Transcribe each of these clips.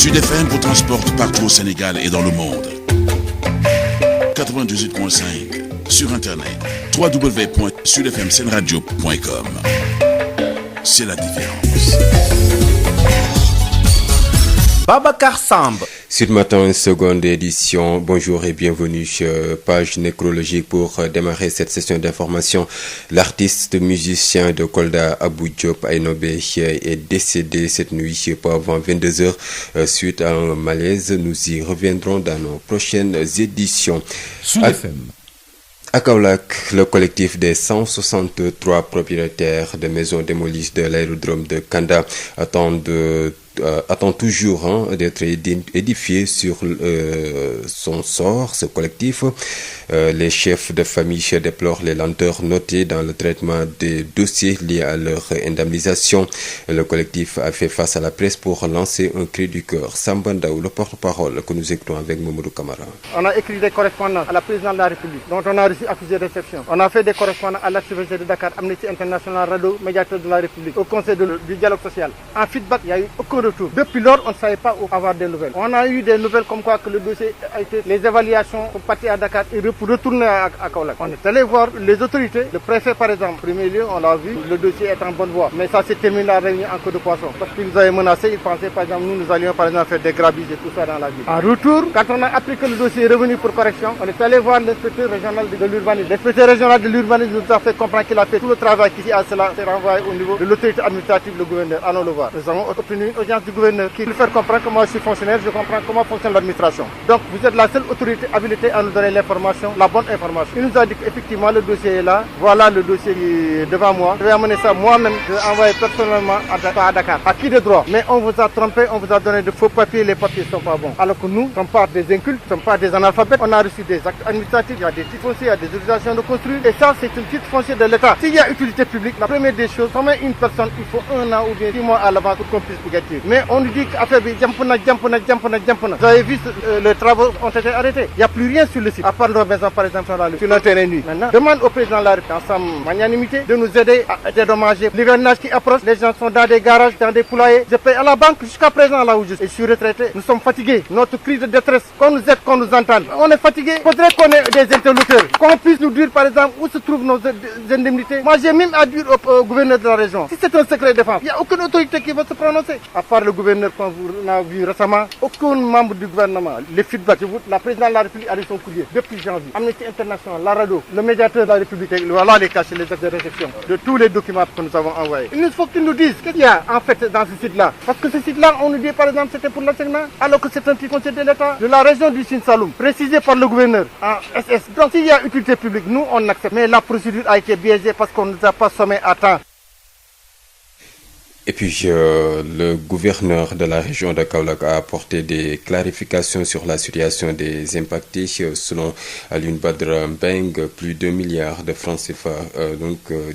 Sud FM vous transporte partout au Sénégal et dans le monde. 98.5 sur Internet. www.sudfmsenradio.com. C'est la différence. Babacar Samb. Sud Matin, seconde édition. Bonjour et bienvenue. Page nécrologique pour démarrer cette session d'information. L'artiste musicien de Kolda, Abou Diop Ainobé, est décédé cette nuit peu avant 22h suite à un malaise. Nous y reviendrons dans nos prochaines éditions. Sud FM. À Kaolack, le collectif des 163 propriétaires de maisons démolies de l'aérodrome de Kanda attend toujours d'être édifié sur son sort, ce collectif. Les chefs de famille déplorent les lenteurs notées dans le traitement des dossiers liés à leur indemnisation. Le collectif a fait face à la presse pour lancer un cri du cœur. Samba Ndaw, le porte-parole que nous écoutons avec Mamadou Camara. On a écrit des correspondances à la présidente de la République, dont on a reçu accusé de réception. On a fait des correspondances à l'archevêché de Dakar, Amnesty International, RADDHO, médiateur de la République, au conseil du dialogue social. En feedback, il n'y a eu aucun retour. Depuis lors, on ne savait pas où avoir des nouvelles. On a eu des nouvelles comme quoi que le dossier a été, les évaluations sont parties à Dakar et pour retourner à Kaolack. On est allé voir les autorités, le préfet par exemple. En premier lieu, on l'a vu, le dossier est en bonne voie. Mais ça s'est terminé la réunion en queue de poisson. Parce qu'ils nous avaient menacé, ils pensaient par exemple, nous allions par exemple faire des grabuges et tout ça dans la ville. En retour, quand on a appris que le dossier est revenu pour correction, on est allé voir l'inspecteur régional de l'urbanisme. L'inspecteur régional de l'urbanisme nous a fait comprendre qu'il a fait tout le travail qui à cela s'est renvoyé au niveau de l'autorité administrative, le gouverneur. Allons le voir. Nous avons obtenu une audience du gouverneur qui nous fait comprendre que moi je suis fonctionnaire, je comprends comment fonctionne l'administration. Donc vous êtes la seule autorité habilitée à nous donner l'information, la bonne information. Il nous a dit qu'effectivement le dossier est là, voilà le dossier devant moi. Je vais amener ça moi-même, je vais envoyer personnellement à Dakar. À qui de droit? Mais on vous a trompé, on vous a donné de faux papiers, les papiers ne sont pas bons. Alors que nous, ne sommes pas des incultes, ne sommes pas des analphabètes, on a reçu des actes administratifs, il y a des titres fonciers, il y a des autorisations de construire. Et ça c'est une titre foncier de l'État. S'il y a utilité publique, la première des choses, comme une personne, il faut 1 an ou bien 6 mois à l'avance pour qu'on puisse égatir. Mais on nous dit qu'affaire jampona. Vous avez vu, les travaux ont été arrêtés. Il n'y a plus rien sur le site, à part nos maisons par exemple sur le terrain nuit. Maintenant, demande au président de la République, ensemble, magnanimité, de nous aider à dédommager l'hivernage qui approche. Les gens sont dans des garages, dans des poulaillers. Je paye à la banque jusqu'à présent là où je suis retraité. Nous sommes fatigués. Notre cri de détresse, qu'on nous aide, qu'on nous entende. On est fatigués. Il faudrait qu'on ait des interlocuteurs, qu'on puisse nous dire par exemple où se trouvent nos indemnités. Moi j'ai même à dire au gouverneur de la région, si c'est un secret de défense, il n'y a aucune autorité qui va se prononcer. À part le gouverneur qu'on a vu récemment, aucun membre du gouvernement, les feedbacks, la présidente de la République a reçu son courrier depuis janvier. Amnesty International, la RADDHO, le médiateur de la République, voilà les cachets, les actes de réception de tous les documents que nous avons envoyés. Il faut qu'ils nous disent qu'est-ce qu'il y a en fait dans ce site-là. Parce que ce site-là, on nous dit par exemple c'était pour l'enseignement, alors que c'est un petit conseil de l'État de la région du Sine Saloum, précisé par le gouverneur en SS. Donc s'il y a utilité publique, nous on accepte. Mais la procédure a été biaisée parce qu'on ne nous a pas sommé à temps. Et puis, le gouverneur de la région de Kaolack a apporté des clarifications sur la situation des impactés. Selon Alioune Badara Mbengue, plus d'1 milliard de francs CFA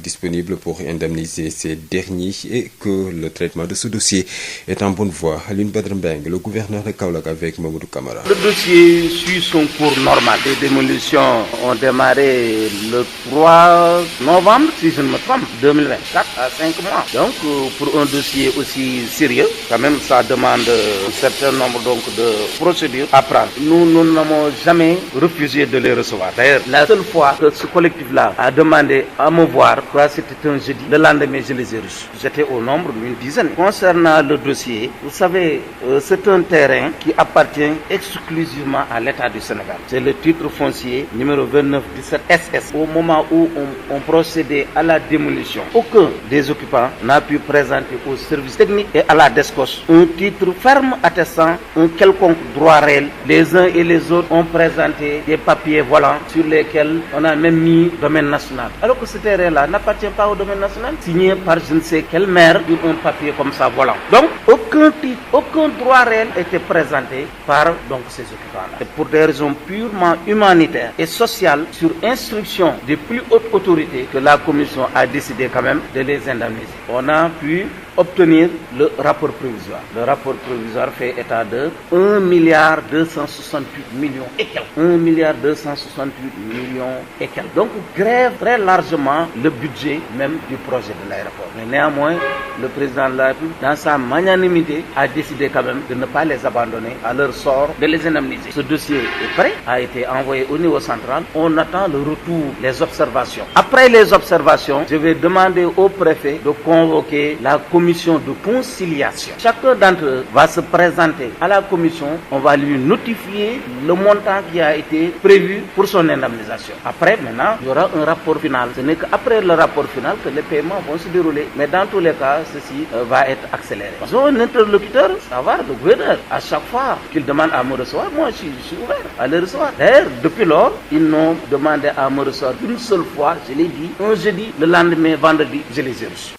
disponibles pour indemniser ces derniers et que le traitement de ce dossier est en bonne voie. Alioune Badara Mbengue, le gouverneur de Kaolack avec Mamadou Camara. Le dossier suit son cours normal. Les démolitions ont démarré le 3 novembre, si je ne me trompe, 2024, à 5 mois. Donc, pour un dossier aussi sérieux, quand même ça demande un certain nombre donc de procédures à prendre. Nous n'avons jamais refusé de les recevoir. D'ailleurs, la seule fois que ce collectif-là a demandé à me voir, c'était un jeudi, le lendemain je les ai reçus. J'étais au nombre d'une dizaine. Concernant le dossier, vous savez, c'est un terrain qui appartient exclusivement à l'État du Sénégal. C'est le titre foncier numéro 2917 SS. Au moment où on procédait à la démolition, aucun des occupants n'a pu présenter au service technique et à la DSCOS un titre ferme attestant un quelconque droit réel. Les uns et les autres ont présenté des papiers volants sur lesquels on a même mis domaine national. Alors que ce terrain-là n'appartient pas au domaine national, signé par je ne sais quel maire sur un papier comme ça volant. Donc aucun titre, aucun droit réel était présenté par donc ces occupants-là. Et pour des raisons purement humanitaires et sociales, sur instruction des plus hautes autorités, que la commission a décidé quand même de les indemniser. On a pu obtenir le rapport provisoire. Le rapport provisoire fait état de 1,268 milliard et quelques. 1,268 milliard et quelques. Donc grève très largement le budget même du projet de l'aéroport. Mais néanmoins, le président de la République, dans sa magnanimité, a décidé quand même de ne pas les abandonner à leur sort, de les indemniser. Ce dossier est prêt, a été envoyé au niveau central. On attend le retour, les observations. Après les observations, je vais demander au préfet de convoquer la commission de conciliation. Chacun d'entre eux va se présenter à la commission. On va lui notifier le montant qui a été prévu pour son indemnisation. Après, maintenant, il y aura un rapport final. Ce n'est qu'après le rapport final que les paiements vont se dérouler. Mais dans tous les cas, ceci va être accéléré. Ils ont un interlocuteur, savoir le gouverneur. À chaque fois qu'il demande à me recevoir, moi je suis ouvert à le recevoir. D'ailleurs, depuis lors, ils n'ont demandé à me recevoir une seule fois, je l'ai dit, un jeudi, le lendemain, vendredi, je les ai reçus.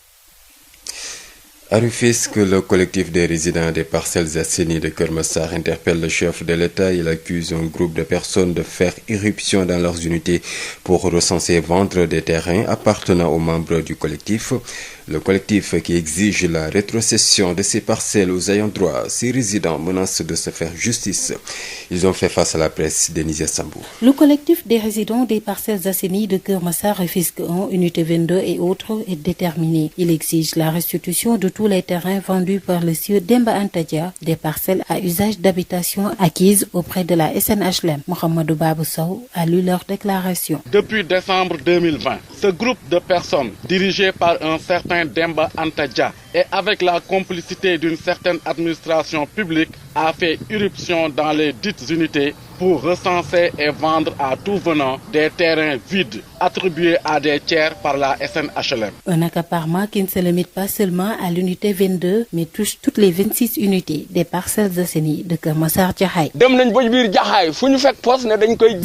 À Rufisque, le collectif des résidents des Parcelles Assainies de Keur Massar interpelle le chef de l'État. Il accuse un groupe de personnes de faire irruption dans leurs unités pour recenser et vendre des terrains appartenant aux membres du collectif. Le collectif qui exige la rétrocession de ces parcelles aux ayants droit. Ces résidents menacent de se faire justice. Ils ont fait face à la presse. Denisia Sambou. Le collectif des résidents des Parcelles Assainies de Keur Massar, Rufisque 1, Unité 22 et autres est déterminé. Il exige la restitution de tous les terrains vendus par le sieur Demba Antadia, des parcelles à usage d'habitation acquises auprès de la SNHLM. Mohamedou Babou Sow a lu leur déclaration. Depuis décembre 2020, ce groupe de personnes dirigé par un certain Demba Antadia et avec la complicité d'une certaine administration publique a fait irruption dans les dites unités pour recenser et vendre à tout venant des terrains vides attribués à des tiers par la SNHLM. Un accaparement qui ne se limite pas seulement à l'unité 22 mais touche toutes les 26 unités des Parcelles Assainies de Keur Massar Jaxaay. Ils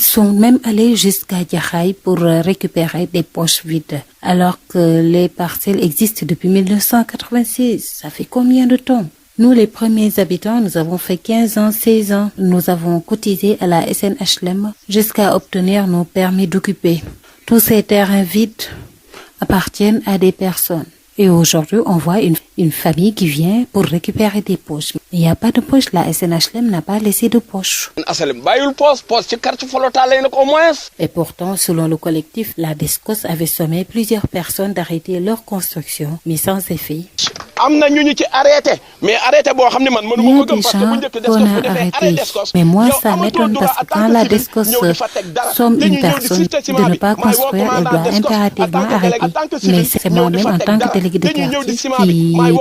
sont même allés jusqu'à Jaxaay pour récupérer des poches vides alors que les parcelles existent depuis 1986. Ça fait combien de temps? Nous, les premiers habitants, nous avons fait 15 ans, 16 ans. Nous avons cotisé à la SNHLM jusqu'à obtenir nos permis d'occuper. Tous ces terrains vides appartiennent à des personnes. Et aujourd'hui, on voit une famille qui vient pour récupérer des poches. Il n'y a pas de poche, la SNHLM n'a pas laissé de poche. Et pourtant, selon le collectif, la DSCOS avait sommé plusieurs personnes d'arrêter leur construction, mais sans effet. Il y a des gens qu'on a arrêtés. Mais moi, ça m'étonne parce que quand la DSCOS somme une personne de ne pas construire, elle doit impérativement arrêter. Mais c'est moi-même en tant que délégué de quartier qui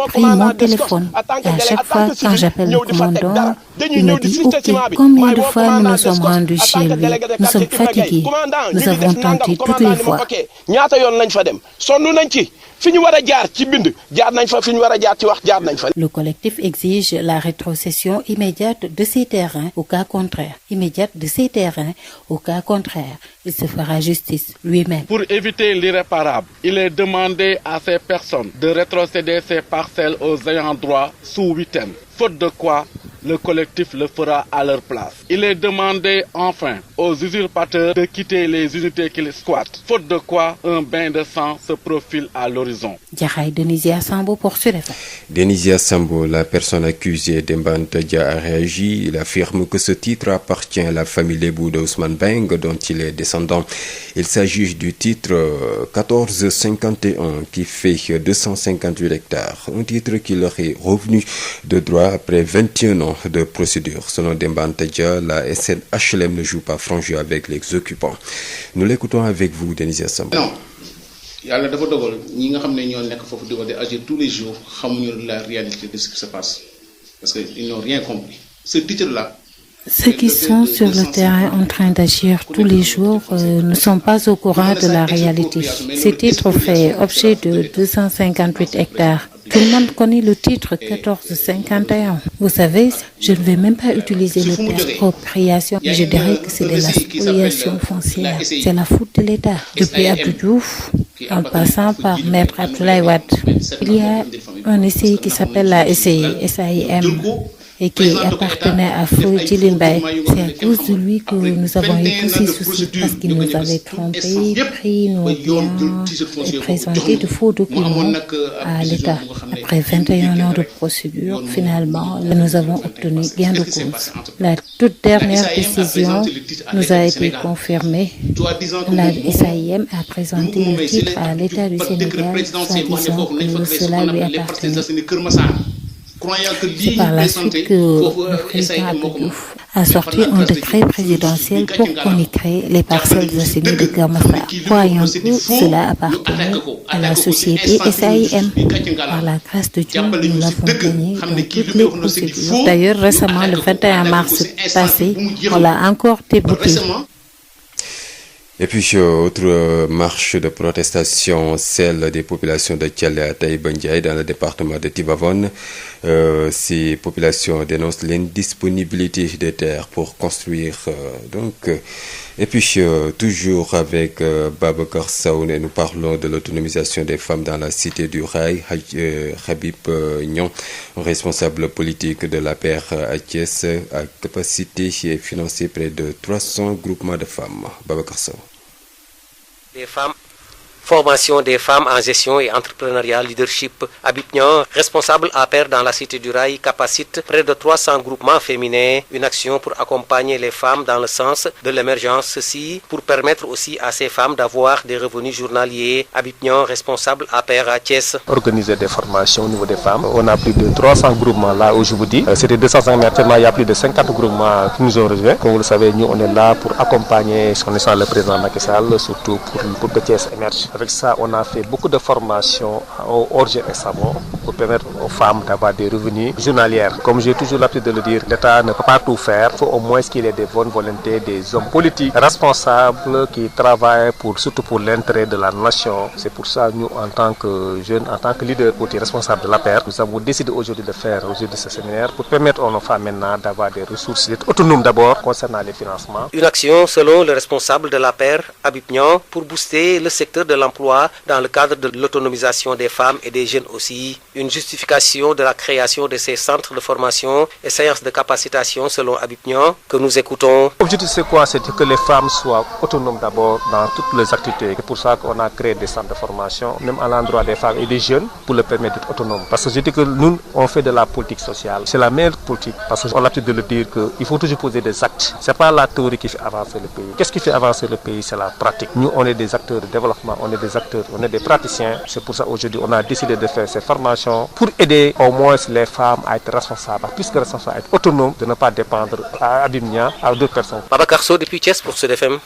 pris mon téléphone. Et à chaque fois, quand j'appelle le commandant, il me dit « Ok, combien de fois nous nous sommes rendus chez lui? Nous sommes fatigués. Nous avons tenté toutes les fois. » Le collectif exige la rétrocession immédiate de ces terrains au cas contraire. Il se fera justice lui-même. Pour éviter l'irréparable, il est demandé à ces personnes de rétrocéder ces parcelles aux ayants droit sous huitaine. Faute de quoi, le collectif le fera à leur place. Il est demandé enfin aux usurpateurs de quitter les unités qu'ils squattent. Faute de quoi, un bain de sang se profile à l'horizon. Denisia Sambo pour Sud FM. Denisia Sambo, la personne accusée Demba Antadia a réagi. Il affirme que ce titre appartient à la famille Lebou de Ousmane Beng, dont il est descendant. Il s'agit du titre 1451 qui fait 258 hectares. Un titre qui leur est revenu de droit après 21 ans de procédure. Selon Demba Antadia, la SNHLM ne joue pas franc jeu avec les occupants. Nous l'écoutons avec vous, Denisia Sambo. Non. Yàlla dafa dogal ñi nga xam ne ñoo nekk foofu di agir tous les jours xamuñu la réalité de ce qui se passe parce que ils n'ont rien compris. Ce titre-là. Ceux qui sont sur le terrain en train d'agir tous les jours ne sont pas au courant de la réalité. Ce titre fait objet de 258 hectares. Tout le monde connaît le titre 1451. Vous savez, je ne vais même pas utiliser le terme expropriation. Je dirais que c'est de la spoliation foncière. C'est la faute de l'État. Depuis Abdou Diouf, en passant par Maître Abdoulaye Wade, il y a un essai qui s'appelle la SAIM. et qui appartenait à Feu Djilinbaye. C'est à cause de lui que nous avons eu tous ces soucis parce qu'il nous avait trompés, pris nos biens et présenté de faux documents à l'État. Après 21 ans de procédure, finalement, nous avons obtenu gain de cause. La toute dernière décision nous a été confirmée. La SAIM a présenté le titre à l'État du Sénégal, soi-disant que cela lui appartenait. C'est par la suite que le président Abdou Diouf a sorti un décret présidentiel pour qu'on y crée les parcelles assainies de Keur Massar, croyant que cela appartenait à la société SAIM. Par la grâce de Dieu, nous l'avons gagné dans toutes les procédures. D'ailleurs, récemment, le 21 mars passé, on l'a encore débouté. Et puis, autre marche de protestation, celle des populations de Thialé à Taïba Ndiaye dans le département de Tivaouane. Ces populations dénoncent l'indisponibilité des terres pour construire. Et puis, toujours avec Babacar Saoune, nous parlons de l'autonomisation des femmes dans la cité du Rail. Habib Nyon, responsable politique de l'APR à Thiès, a capacité et financé près de 300 groupements de femmes. Babacar Saoune. Des femmes. Formation des femmes en gestion et entrepreneuriat leadership. Habib Nyon, responsable APR dans la cité du Rail, capacite près de 300 groupements féminins, une action pour accompagner les femmes dans le sens de l'émergence, ceci pour permettre aussi à ces femmes d'avoir des revenus journaliers. Habib Nyon, responsable APR à Thiès. Organiser des formations au niveau des femmes. On a plus de 300 groupements là où je vous dis. C'était 250 mais actuellement il y a plus de 50 groupements qui nous ont rejoints. Comme vous le savez, nous on est là pour accompagner son essence le président Macky Sall, surtout pour que Thiès émerge. Avec ça, on a fait beaucoup de formations au Orge et Savon pour permettre aux femmes d'avoir des revenus journaliers. Comme j'ai toujours l'habitude de le dire, l'État ne peut pas tout faire. Il faut au moins qu'il y ait des bonnes volontés, des hommes politiques responsables qui travaillent surtout pour l'intérêt de la nation. C'est pour ça que nous, en tant que jeunes, en tant que leaders politiques responsables de l'APR, nous avons décidé aujourd'hui de faire ce séminaire pour permettre à nos femmes maintenant d'avoir des ressources, d'être autonomes d'abord concernant les financements. Une action, selon le responsable de l'APR, Habib Nyon, pour booster le secteur de l'emploi dans le cadre de l'autonomisation des femmes et des jeunes aussi. Une justification de la création de ces centres de formation et séances de capacitation selon Habib Nyon que nous écoutons. L'objectif c'est quoi? C'est que les femmes soient autonomes d'abord dans toutes les activités. C'est pour ça qu'on a créé des centres de formation, même à l'endroit des femmes et des jeunes, pour leur permettre d'être autonomes. Parce que je dis que nous, on fait de la politique sociale. C'est la meilleure politique parce qu'on a l'habitude de le dire qu'il faut toujours poser des actes. C'est pas la théorie qui fait avancer le pays. Qu'est-ce qui fait avancer le pays? C'est la pratique. Nous, on est des acteurs de développement, on est des acteurs, on est des praticiens. C'est pour ça aujourd'hui on a décidé de faire ces formations pour aider au moins les femmes à être responsables, plus que responsables, à être autonomes, de ne pas dépendre à Habib Nyon, à d'autres personnes. Babacar Sow depuis Thiès pour Sud FM.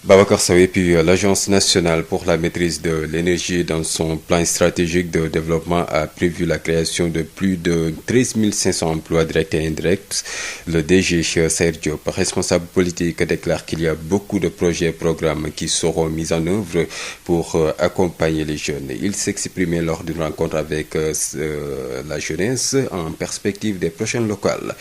Babacar Sow, et puis l'Agence nationale pour la maîtrise de l'énergie dans son plan stratégique de développement a prévu la création de plus de 13 500 emplois directs et indirects. Le DG Saïr Diop, responsable politique, déclare qu'il y a beaucoup de projets et programmes qui seront mis en œuvre pour accompagner les jeunes. Il s'exprimait lors d'une rencontre avec la jeunesse en perspective des prochaines locales.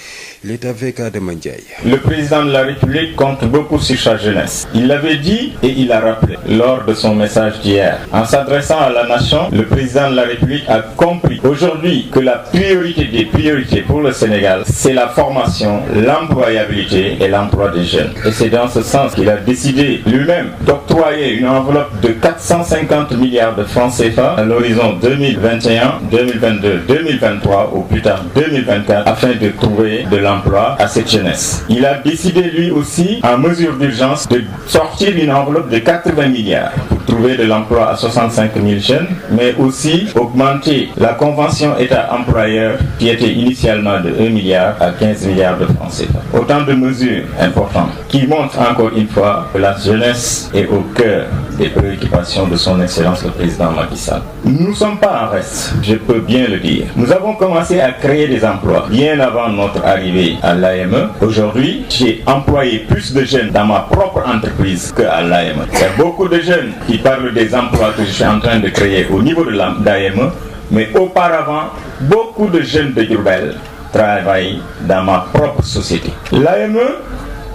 Il est avec Adama Ndiaye. Le président de la République compte beaucoup sur sa jeunesse. Il l'avait dit et il a rappelé lors de son message d'hier. En s'adressant à la nation, le président de la République a compris aujourd'hui que la priorité des priorités pour le Sénégal, c'est la formation, l'employabilité et l'emploi des jeunes. Et c'est dans ce sens qu'il a décidé lui-même d'octroyer une enveloppe de 450 milliards de francs CFA à l'horizon 2021, 2022, 2023 ou plus tard 2024 afin de trouver de l'emploi à cette jeunesse. Il a décidé lui aussi, en mesure d'urgence, de sortir une enveloppe de 80 milliards pour trouver de l'emploi à 65 000 jeunes, mais aussi augmenter la convention État-employeur qui était initialement de 1 milliard à 15 milliards de francs CFA. Autant de mesures importantes qui montrent encore une fois que la jeunesse est au cœur des préoccupations de son Excellence le Président Macky Sall. Nous ne sommes pas en reste, je peux bien le dire. Nous avons commencé à créer des emplois bien avant notre arrivée à l'AME. Aujourd'hui, j'ai employé plus de jeunes dans ma propre entreprise qu'à l'AME. Il y a beaucoup de jeunes qui parlent des emplois que je suis en train de créer au niveau de l'AME, mais auparavant, beaucoup de jeunes de Diourbel travaillent dans ma propre société. L'AME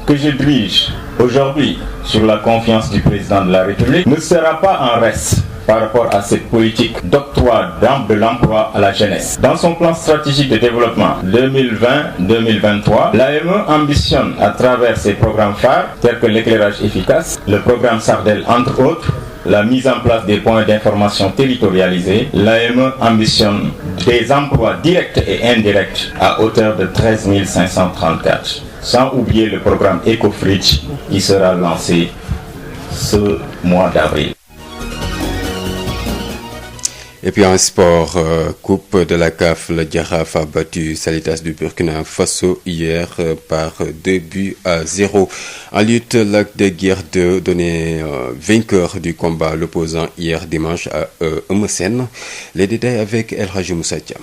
que je dirige aujourd'hui sur la confiance du président de la République ne sera pas en reste. par rapport à cette politique d'octroi de l'emploi à la jeunesse. Dans son plan stratégique de développement 2020-2023, l'AME ambitionne à travers ses programmes phares tels que l'éclairage efficace, le programme Sardel entre autres, la mise en place des points d'information territorialisés. L'AME ambitionne des emplois directs et indirects à hauteur de 13 534, sans oublier le programme EcoFridge qui sera lancé ce mois d'avril. Et puis en sport, Coupe de la CAF, le Jaraaf a battu Salitas du Burkina Faso hier par 2-0. En lutte, Lac de Guiers 2 donné vainqueur du combat l'opposant hier dimanche à Eumeu Sène. Les détails avec El Hadji Moussa Thiam.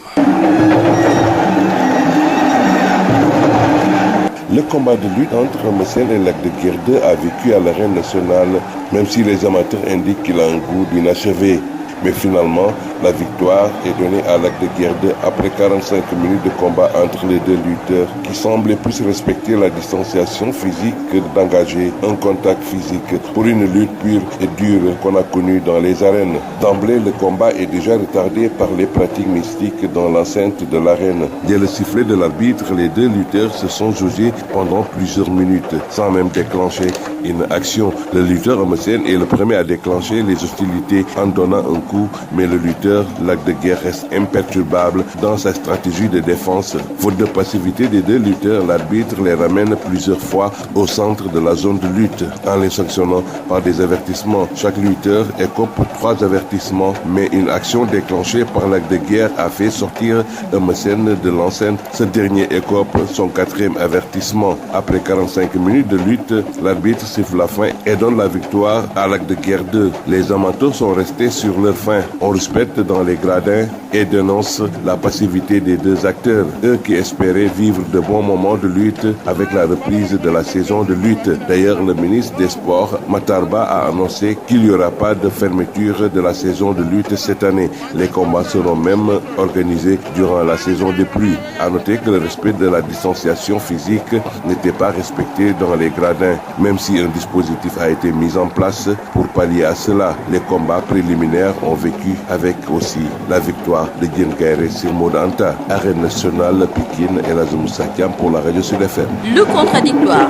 Le combat de lutte entre Eumeu Sène et Lac de Guiers 2 a vécu à l'arène nationale, même si les amateurs indiquent qu'il a un goût d'inachevé. Mais finalement, la victoire est donnée à Lac de Guiers 2 après 45 minutes de combat entre les deux lutteurs qui semblaient plus respecter la distanciation physique que d'engager un contact physique pour une lutte pure et dure qu'on a connue dans les arènes. D'emblée, le combat est déjà retardé par les pratiques mystiques dans l'enceinte de l'arène. Dès le sifflet de l'arbitre, les deux lutteurs se sont jaugés pendant plusieurs minutes, sans même déclencher une action. Le lutteur Eumeu Sène est le premier à déclencher les hostilités en donnant un coup, mais le lutteur Lac de Guiers reste imperturbable dans sa stratégie de défense. Faute de passivité des deux lutteurs, l'arbitre les ramène plusieurs fois au centre de la zone de lutte en les sanctionnant par des avertissements. Chaque lutteur écope 3 avertissements, mais une action déclenchée par Lac de Guiers a fait sortir Eumeu Sène de l'enceinte. Ce dernier écope son 4e avertissement. Après 45 minutes de lutte, l'arbitre siffle la fin et donne la victoire à Lac de Guiers 2. Les amateurs sont restés sur leur fin. On respecte dans les gradins et dénonce la passivité des deux acteurs, eux qui espéraient vivre de bons moments de lutte avec la reprise de la saison de lutte. D'ailleurs, le ministre des Sports, Matar Ba, a annoncé qu'il n'y aura pas de fermeture de la saison de lutte cette année. Les combats seront même organisés durant la saison des pluies. À noter que le respect de la distanciation physique n'était pas respecté dans les gradins, même si un dispositif a été mis en place pour pallier à cela. Les combats préliminaires ont vécu avec aussi la victoire de Diène Kairé sur Modanta. Arène nationale, Pikine et la Moussa Thiam pour la radio Sud FM. Le contradictoire.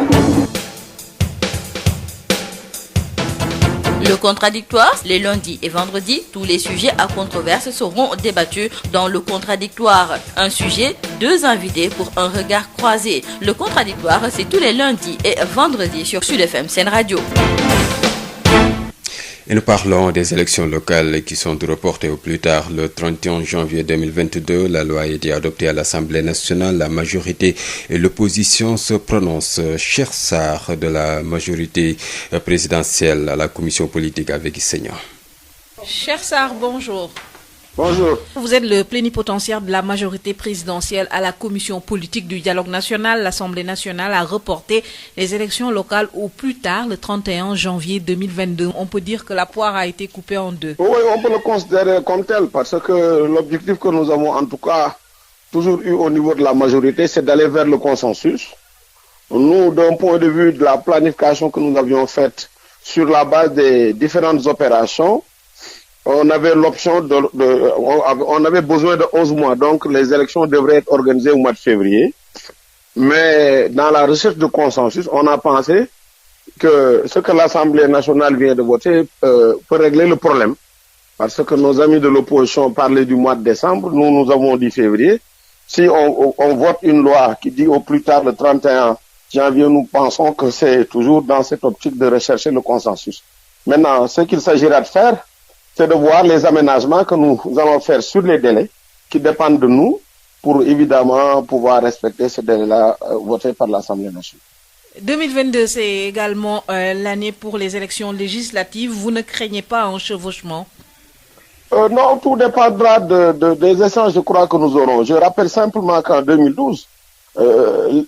Le contradictoire, les lundis et vendredis, tous les sujets à controverse seront débattus dans le contradictoire. Un sujet, 2 invités pour un regard croisé. Le contradictoire, c'est tous les lundis et vendredis sur Sud FM Sen Radio. Et nous parlons des élections locales qui sont reportées au plus tard le 31 janvier 2022. La loi a été adoptée à l'Assemblée nationale. La majorité et l'opposition se prononcent. Cheikh Sarr de la majorité présidentielle à la commission politique avec Seigneur. Cheikh Sarr, bonjour. Bonjour. Vous êtes le plénipotentiaire de la majorité présidentielle à la commission politique du dialogue national. L'Assemblée nationale a reporté les élections locales au plus tard, le 31 janvier 2022. On peut dire que la poire a été coupée en 2. Oui, on peut le considérer comme tel, parce que l'objectif que nous avons en tout cas toujours eu au niveau de la majorité, c'est d'aller vers le consensus. Nous, d'un point de vue de la planification que nous avions faite sur la base des différentes opérations, on avait l'option on avait besoin de 11 mois, donc les élections devraient être organisées au mois de février. Mais dans la recherche de consensus, on a pensé que ce que l'Assemblée nationale vient de voter peut régler le problème. Parce que nos amis de l'opposition parlaient du mois de décembre, nous avons dit février. Si on vote une loi qui dit au plus tard le 31 janvier, nous pensons que c'est toujours dans cette optique de rechercher le consensus. Maintenant, ce qu'il s'agira de faire, c'est de voir les aménagements que nous allons faire sur les délais qui dépendent de nous pour évidemment pouvoir respecter ces délais-là votés par l'Assemblée nationale. 2022, c'est également l'année pour les élections législatives. Vous ne craignez pas un chevauchement? Non, tout dépendra des échanges, je crois, que nous aurons. Je rappelle simplement qu'en 2012,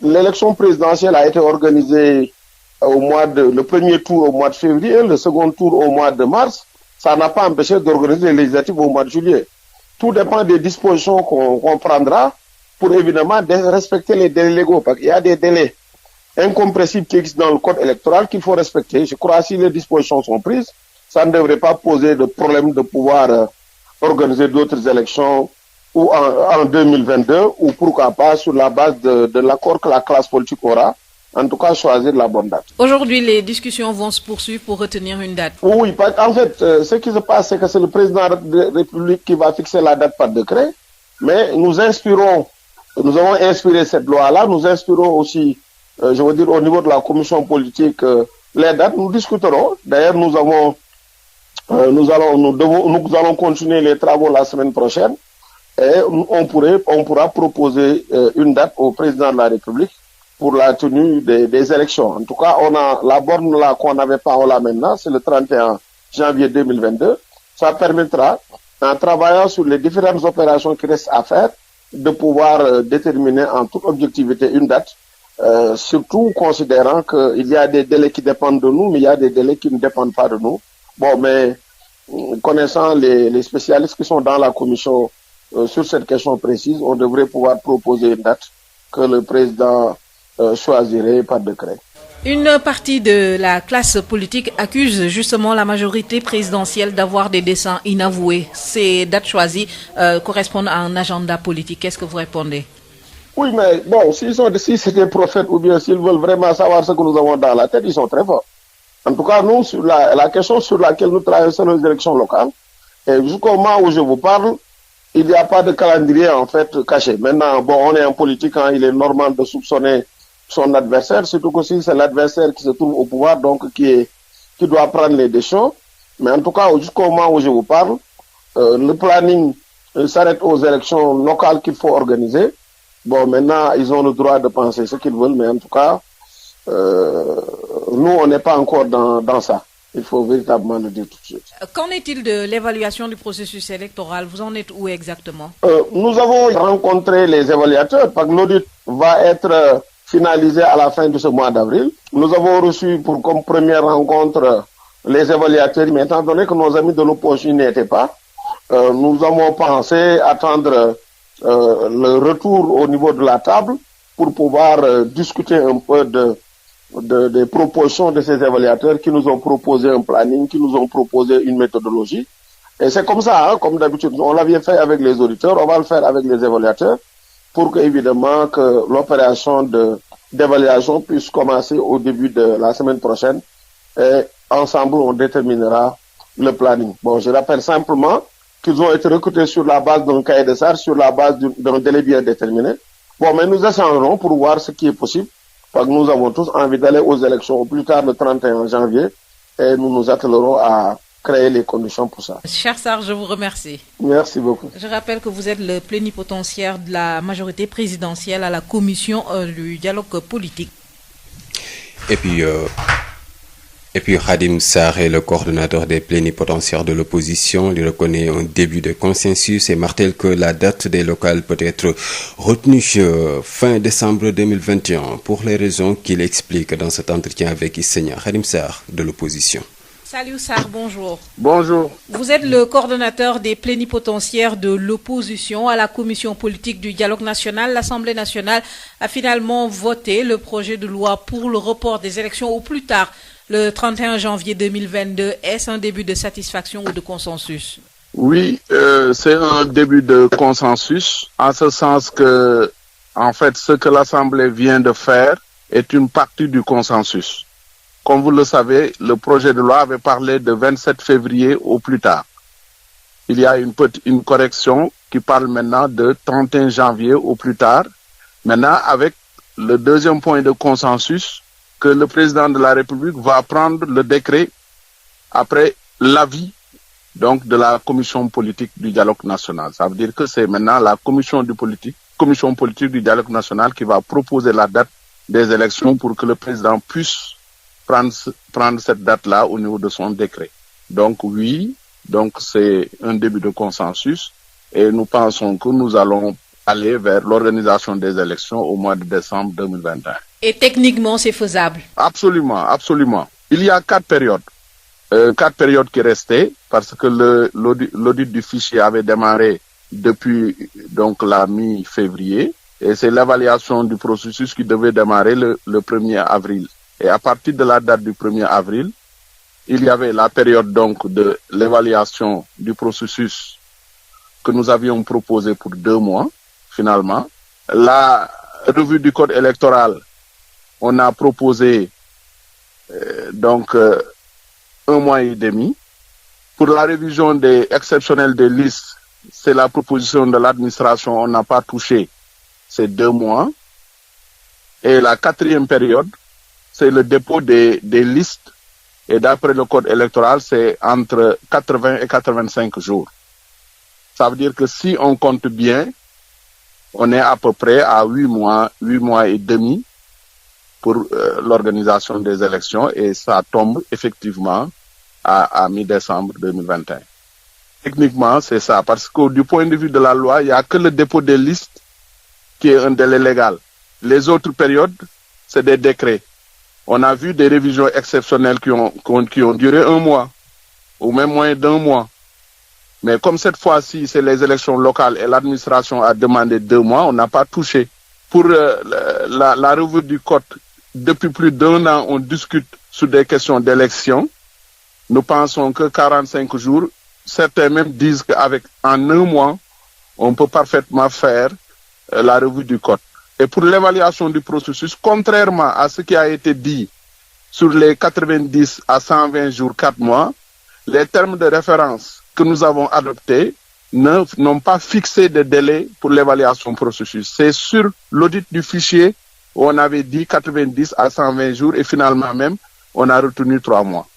l'élection présidentielle a été organisée le premier tour au mois de février, le second tour au mois de mars. Ça n'a pas empêché d'organiser les législatives au mois de juillet. Tout dépend des dispositions qu'on prendra pour évidemment respecter les délais légaux. Parce qu'il y a des délais incompressibles qui existent dans le code électoral qu'il faut respecter. Je crois que si les dispositions sont prises, ça ne devrait pas poser de problème de pouvoir organiser d'autres élections ou en 2022 ou pourquoi pas sur la base de l'accord que la classe politique aura. En tout cas, choisir la bonne date. Aujourd'hui, les discussions vont se poursuivre pour retenir une date. Oui, en fait, ce qui se passe, c'est que c'est le président de la République qui va fixer la date par décret. Mais nous avons inspiré cette loi-là, nous inspirons aussi, je veux dire, au niveau de la commission politique, les dates, nous discuterons. D'ailleurs, nous allons continuer les travaux la semaine prochaine et on pourra proposer une date au président de la République pour la tenue des élections. En tout cas, on a la borne là qu'on n'avait pas, on l'a maintenant, c'est le 31 janvier 2022. Ça permettra, en travaillant sur les différentes opérations qui restent à faire, de pouvoir déterminer en toute objectivité une date, surtout considérant qu'il y a des délais qui dépendent de nous, mais il y a des délais qui ne dépendent pas de nous. Bon, mais connaissant les spécialistes qui sont dans la commission sur cette question précise, on devrait pouvoir proposer une date que le président choisirait par décret. Une partie de la classe politique accuse justement la majorité présidentielle d'avoir des desseins inavoués. Ces dates choisies correspondent à un agenda politique. Qu'est-ce que vous répondez? Oui, mais bon, si c'est des prophètes ou bien s'ils veulent vraiment savoir ce que nous avons dans la tête, ils sont très forts. En tout cas, nous, sur la question sur laquelle nous travaillons, c'est les élections locales. Et jusqu'au moment où je vous parle, il n'y a pas de calendrier en fait caché. Maintenant, bon, on est en politique, hein, il est normal de soupçonner son adversaire, surtout que si c'est l'adversaire qui se trouve au pouvoir, donc qui doit prendre les décisions. Mais en tout cas, jusqu'au moment où je vous parle, le planning s'arrête aux élections locales qu'il faut organiser. Bon, maintenant, ils ont le droit de penser ce qu'ils veulent, mais en tout cas, nous, on n'est pas encore dans ça. Il faut véritablement le dire tout de suite. Qu'en est-il de l'évaluation du processus électoral? Vous en êtes où exactement? Nous avons rencontré les évaluateurs, parce que l'audit va être finalisé à la fin de ce mois d'avril. Nous avons reçu comme première rencontre les évaluateurs, mais étant donné que nos amis de l'opposition n'y étaient pas, nous avons pensé attendre le retour au niveau de la table pour pouvoir discuter un peu des propositions de ces évaluateurs qui nous ont proposé un planning, qui nous ont proposé une méthodologie. Et c'est comme ça, hein, comme d'habitude, on l'avait fait avec les auditeurs, on va le faire avec les évaluateurs pour que, évidemment, que l'opération d'évaluation puisse commencer au début de la semaine prochaine et ensemble on déterminera le planning. Bon, je rappelle simplement qu'ils ont été recrutés sur la base d'un cahier de charges, sur la base d'un délai bien déterminé. Bon, mais nous échangerons pour voir ce qui est possible, parce que nous avons tous envie d'aller aux élections au plus tard le 31 janvier et nous nous attellerons à créer les conditions pour ça. Cher Sarr, je vous remercie. Merci beaucoup. Je rappelle que vous êtes le plénipotentiaire de la majorité présidentielle à la commission du dialogue politique. Et puis Khadim Sarr est le coordonnateur des plénipotentiaires de l'opposition. Il reconnaît un début de consensus et martèle que la date des locales peut être retenue fin décembre 2021 pour les raisons qu'il explique dans cet entretien avec Issegna. Khadim Sarr de l'opposition. Salut Sarr, bonjour. Bonjour. Vous êtes le coordonnateur des plénipotentiaires de l'opposition à la commission politique du dialogue national. L'Assemblée nationale a finalement voté le projet de loi pour le report des élections au plus tard le 31 janvier 2022. Est-ce un début de satisfaction ou de consensus? Oui, c'est un début de consensus, en ce sens que, en fait, ce que l'Assemblée vient de faire est une partie du consensus. Comme vous le savez, le projet de loi avait parlé de 27 février au plus tard. Il y a une correction qui parle maintenant de 31 janvier au plus tard. Maintenant, avec le deuxième point de consensus, que le président de la République va prendre le décret après l'avis donc de la commission politique du dialogue national. Ça veut dire que c'est maintenant la commission politique du dialogue national qui va proposer la date des élections pour que le président puisse prendre cette date-là au niveau de son décret. Donc oui, donc c'est un début de consensus et nous pensons que nous allons aller vers l'organisation des élections au mois de décembre 2021. Et techniquement, c'est faisable? Absolument, absolument. Il y a 4 périodes. 4 périodes qui restaient parce que l'audit du fichier avait démarré depuis donc la mi-février et c'est l'évaluation du processus qui devait démarrer le 1er avril. Et à partir de la date du 1er avril, il y avait la période donc de l'évaluation du processus que nous avions proposé pour 2 mois, finalement. La revue du code électoral, on a proposé 1 mois et demi. Pour la révision exceptionnelle des listes, c'est la proposition de l'administration, on n'a pas touché, c'est 2 mois. Et la 4e période, c'est le dépôt des listes. Et d'après le code électoral, c'est entre 80 et 85 jours. Ça veut dire que si on compte bien, on est à peu près à 8 mois et demi pour l'organisation des élections et ça tombe effectivement à mi-décembre 2021. Techniquement, c'est ça, parce que du point de vue de la loi, il n'y a que le dépôt des listes qui est un délai légal. Les autres périodes, c'est des décrets. On a vu des révisions exceptionnelles qui ont duré 1 mois, ou même moins d'1 mois. Mais comme cette fois-ci, c'est les élections locales et l'administration a demandé 2 mois, on n'a pas touché. Pour la revue du code, depuis plus d'1 an, on discute sur des questions d'élection. Nous pensons que 45 jours, certains même disent qu'en 1 mois, on peut parfaitement faire la revue du code. Et pour l'évaluation du processus, contrairement à ce qui a été dit sur les 90 à 120 jours, 4 mois, les termes de référence que nous avons adoptés n'ont pas fixé de délai pour l'évaluation du processus. C'est sur l'audit du fichier où on avait dit 90 à 120 jours et finalement même, on a retenu 3 mois.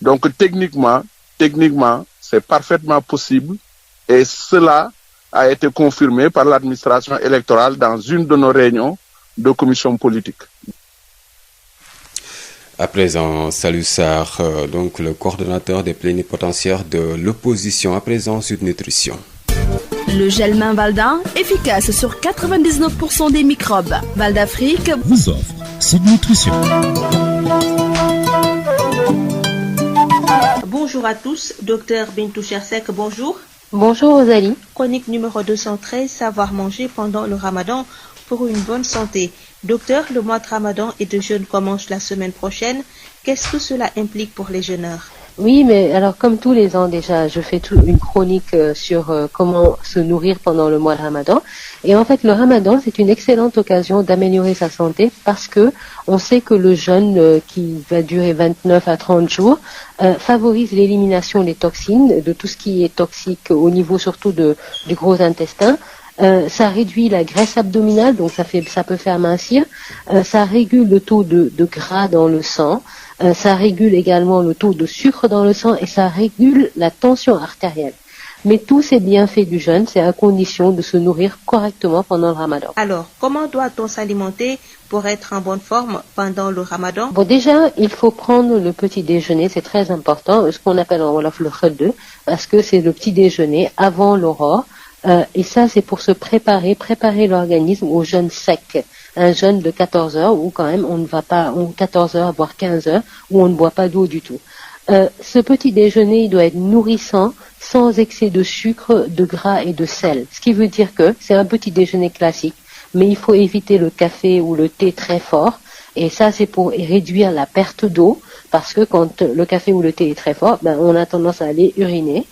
Donc techniquement, c'est parfaitement possible et cela a été confirmé par l'administration électorale dans une de nos réunions de commission politique. À présent, Salou Sarr, donc le coordonnateur des plénipotentiaires de l'opposition, à présent Sud Nutrition. Le gel main Valda, efficace sur 99% des microbes. Val d'Afrique vous offre Sud Nutrition. Bonjour à tous, docteur Bintou Chersek, bonjour. Bonjour Rosalie. Chronique numéro 213, savoir manger pendant le ramadan pour une bonne santé. Docteur, le mois de ramadan et de jeûne commence la semaine prochaine. Qu'est-ce que cela implique pour les jeûneurs? Oui, mais alors comme tous les ans déjà, je fais une chronique sur comment se nourrir pendant le mois de Ramadan. Et en fait, le Ramadan, c'est une excellente occasion d'améliorer sa santé parce que on sait que le jeûne qui va durer 29 à 30 jours favorise l'élimination des toxines, de tout ce qui est toxique au niveau surtout du gros intestin. Ça réduit la graisse abdominale, donc ça peut faire mincir. Ça régule le taux de gras dans le sang. Ça régule également le taux de sucre dans le sang et ça régule la tension artérielle. Mais tous ces bienfaits du jeûne, c'est à condition de se nourrir correctement pendant le ramadan. Alors, comment doit-on s'alimenter pour être en bonne forme pendant le ramadan? Bon, déjà, il faut prendre le petit déjeuner, c'est très important, ce qu'on appelle en wolof le kheude, parce que c'est le petit déjeuner avant l'aurore. Et ça, c'est pour se préparer l'organisme au jeûne sec. Un jeûne de 14 heures où quand même on ne va pas, 14 heures voire 15 heures, où on ne boit pas d'eau du tout. Ce petit déjeuner, il doit être nourrissant, sans excès de sucre, de gras et de sel. Ce qui veut dire que c'est un petit déjeuner classique, mais il faut éviter le café ou le thé très fort. Et ça, c'est pour réduire la perte d'eau, parce que quand le café ou le thé est très fort, on a tendance à aller uriner.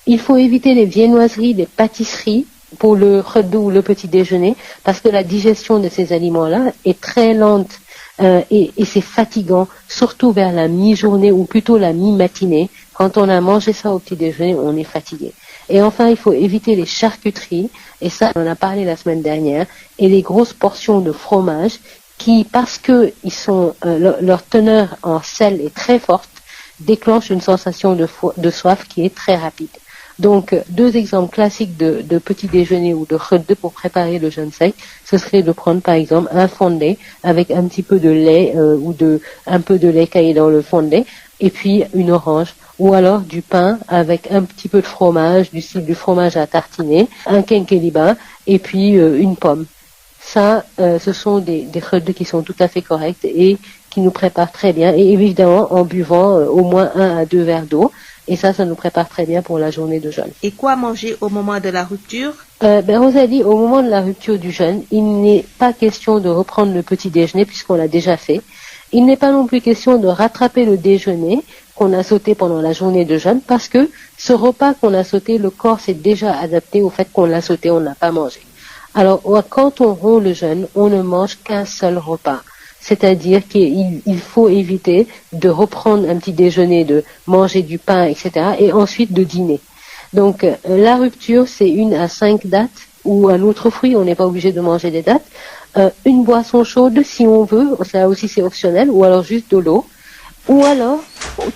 Il faut éviter les viennoiseries, les pâtisseries pour le kheude ou le petit déjeuner, parce que la digestion de ces aliments-là est très lente et c'est fatigant, surtout vers la mi-journée ou plutôt la mi-matinée. Quand on a mangé ça au petit déjeuner, on est fatigué. Et enfin, il faut éviter les charcuteries, et ça, on en a parlé la semaine dernière, et les grosses portions de fromage qui, parce que leur teneur en sel est très forte, déclenchent une sensation de soif qui est très rapide. Donc, 2 exemples classiques de petit déjeuner ou de kheude pour préparer le jeûne sec, ce serait de prendre par exemple un fondé avec un petit peu de lait ou un peu de lait caillé dans le fondé, et puis une orange, ou alors du pain avec un petit peu de fromage, du style du fromage à tartiner, un kenkeliba, et puis une pomme. Ça, ce sont des kheudes qui sont tout à fait correctes et qui nous préparent très bien, et évidemment en buvant au moins 1 à 2 verres d'eau. Et ça nous prépare très bien pour la journée de jeûne. Et quoi manger au moment de la rupture? Rosalie, au moment de la rupture du jeûne, il n'est pas question de reprendre le petit déjeuner puisqu'on l'a déjà fait. Il n'est pas non plus question de rattraper le déjeuner qu'on a sauté pendant la journée de jeûne, parce que ce repas qu'on a sauté, le corps s'est déjà adapté au fait qu'on l'a sauté, on n'a pas mangé. Alors, quand on rompt le jeûne, on ne mange qu'un seul repas. C'est-à-dire qu'il faut éviter de reprendre un petit déjeuner, de manger du pain, etc., et ensuite de dîner. Donc, la rupture, c'est 1 à 5 dattes, ou un autre fruit, on n'est pas obligé de manger des dattes. Une boisson chaude, si on veut, ça aussi c'est optionnel, ou alors juste de l'eau. Ou alors,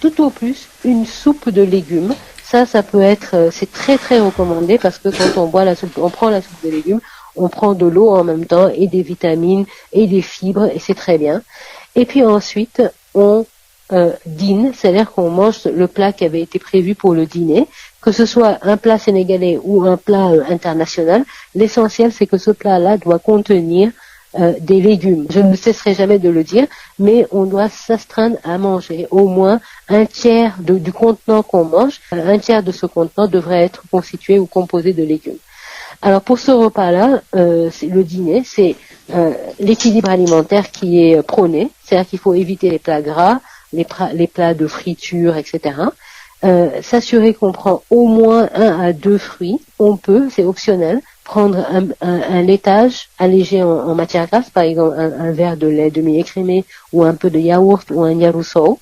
tout au plus, une soupe de légumes. Ça peut être, c'est très très recommandé, parce que quand on boit la soupe, on prend la soupe de légumes, on prend de l'eau en même temps, et des vitamines, et des fibres, et c'est très bien. Et puis ensuite, on dîne, c'est-à-dire qu'on mange le plat qui avait été prévu pour le dîner, que ce soit un plat sénégalais ou un plat international. L'essentiel, c'est que ce plat-là doit contenir des légumes. Je ne cesserai jamais de le dire, mais on doit s'astreindre à manger au moins un tiers du contenant qu'on mange. Un tiers de ce contenant devrait être constitué ou composé de légumes. Alors pour ce repas-là, le dîner, c'est l'équilibre alimentaire qui est prôné, c'est-à-dire qu'il faut éviter les plats gras, les plats de friture, etc. S'assurer qu'on prend au moins 1 à 2 fruits. On peut, c'est optionnel, prendre un laitage allégé en matière grasse, par exemple un verre de lait demi-écrémé ou un peu de yaourt ou un yaruso.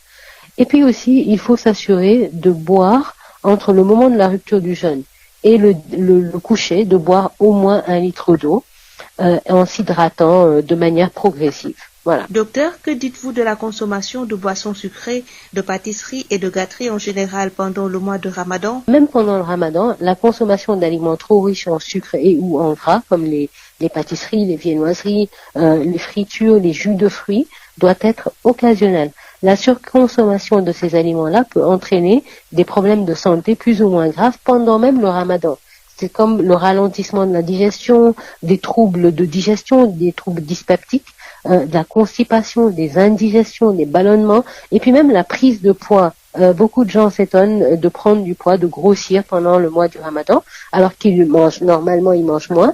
Et puis aussi, il faut s'assurer de boire entre le moment de la rupture du jeûne et le coucher, de boire au moins 1 litre d'eau en s'hydratant de manière progressive. Voilà. Docteur, que dites-vous de la consommation de boissons sucrées, de pâtisseries et de gâteries en général pendant le mois de Ramadan? Même pendant le Ramadan, la consommation d'aliments trop riches en sucre et ou en gras, comme les pâtisseries, les viennoiseries, les fritures, les jus de fruits, doit être occasionnelle. La surconsommation de ces aliments-là peut entraîner des problèmes de santé plus ou moins graves pendant même le Ramadan. C'est comme le ralentissement de la digestion, des troubles de digestion, des troubles dyspeptiques, de la constipation, des indigestions, des ballonnements, et puis même la prise de poids. Beaucoup de gens s'étonnent de prendre du poids, de grossir pendant le mois du Ramadan, alors qu'ils mangent, normalement ils mangent moins,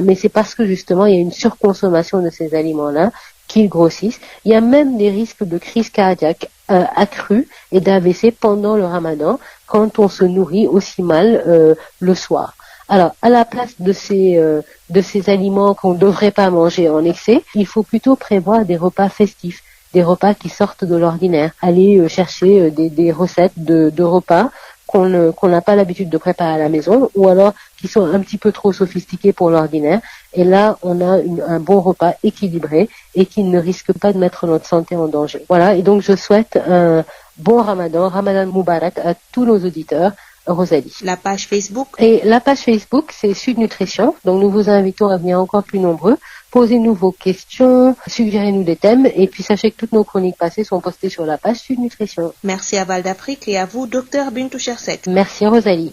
mais c'est parce que justement il y a une surconsommation de ces aliments-là qu'ils grossissent. Il y a même des risques de crise cardiaque accrue et d'AVC pendant le Ramadan, quand on se nourrit aussi mal le soir. Alors, à la place de ces aliments qu'on ne devrait pas manger en excès, il faut plutôt prévoir des repas festifs, des repas qui sortent de l'ordinaire. Aller chercher des recettes de repas qu'on n'a pas l'habitude de préparer à la maison, ou alors qui sont un petit peu trop sophistiqués pour l'ordinaire. Et là, on a un bon repas équilibré et qui ne risque pas de mettre notre santé en danger. Voilà, et donc je souhaite un bon Ramadan Moubarak à tous nos auditeurs. Rosalie. La page Facebook? Et la page Facebook, c'est Sud Nutrition. Donc nous vous invitons à venir encore plus nombreux. Posez-nous vos questions, suggérez-nous des thèmes, et puis sachez que toutes nos chroniques passées sont postées sur la page Sud Nutrition. Merci à Val d'Afrique et à vous, Dr Bintou Chersek. Merci Rosalie.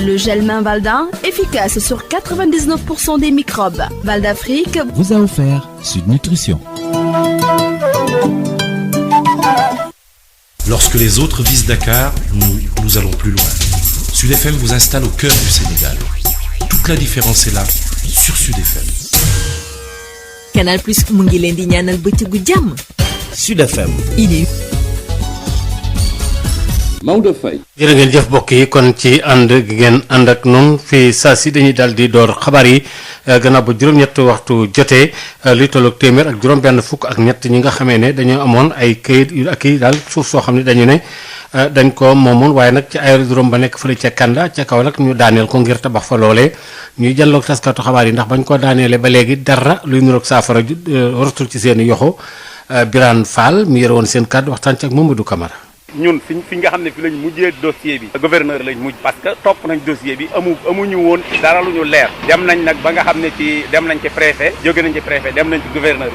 Le gel main Valda, efficace sur 99% des microbes. Val d'Afrique vous a offert Sud Nutrition. Lorsque les autres visent Dakar, nous allons plus loin. Sud FM vous installe au cœur du Sénégal. Toute la différence est là, sur Sud FM. Canal Plus mu ngi leen di ñaanal bëccëgu jàmm. Sud FM. Maodo Faye. jërë ngeen jëf mbokk yi kon ci ànd gi ngeen ànd ak noonu fii saa si dañuy daal di door xabaar yi gannaaw ba juróom-ñett waxtu jotee li tolloog téeméer ak juróom-benn fukk ak ñett ñi nga xamee ne dañoo amoon ay këyit yu ak i daal suuf soo xam ne dañu ne dañ ko moomoon waaye nag ci aérodrome ba nekk fële ca Kanda ca kaw nag ñu daaneel ko ngir tabax fa loolee ñuy jàlloog taskatu xabaar yi ndax bañ ko daaneele ba léegi dara luy niroog saafara rotul ci seen i yoxo Birane Fall mi yore woon seen kàddu waxtaan ci ak Mamadou Camara. ñun fi nga xam ne fi lañ mujjee dossier bi gouverneur lañ mujj parce que topp nañ dossier bi amuñu woon dara lu ñu leer dem nañ nag ba nga xam ne dem nañ ci préfet jóge nañ ci préfet dem nañ ci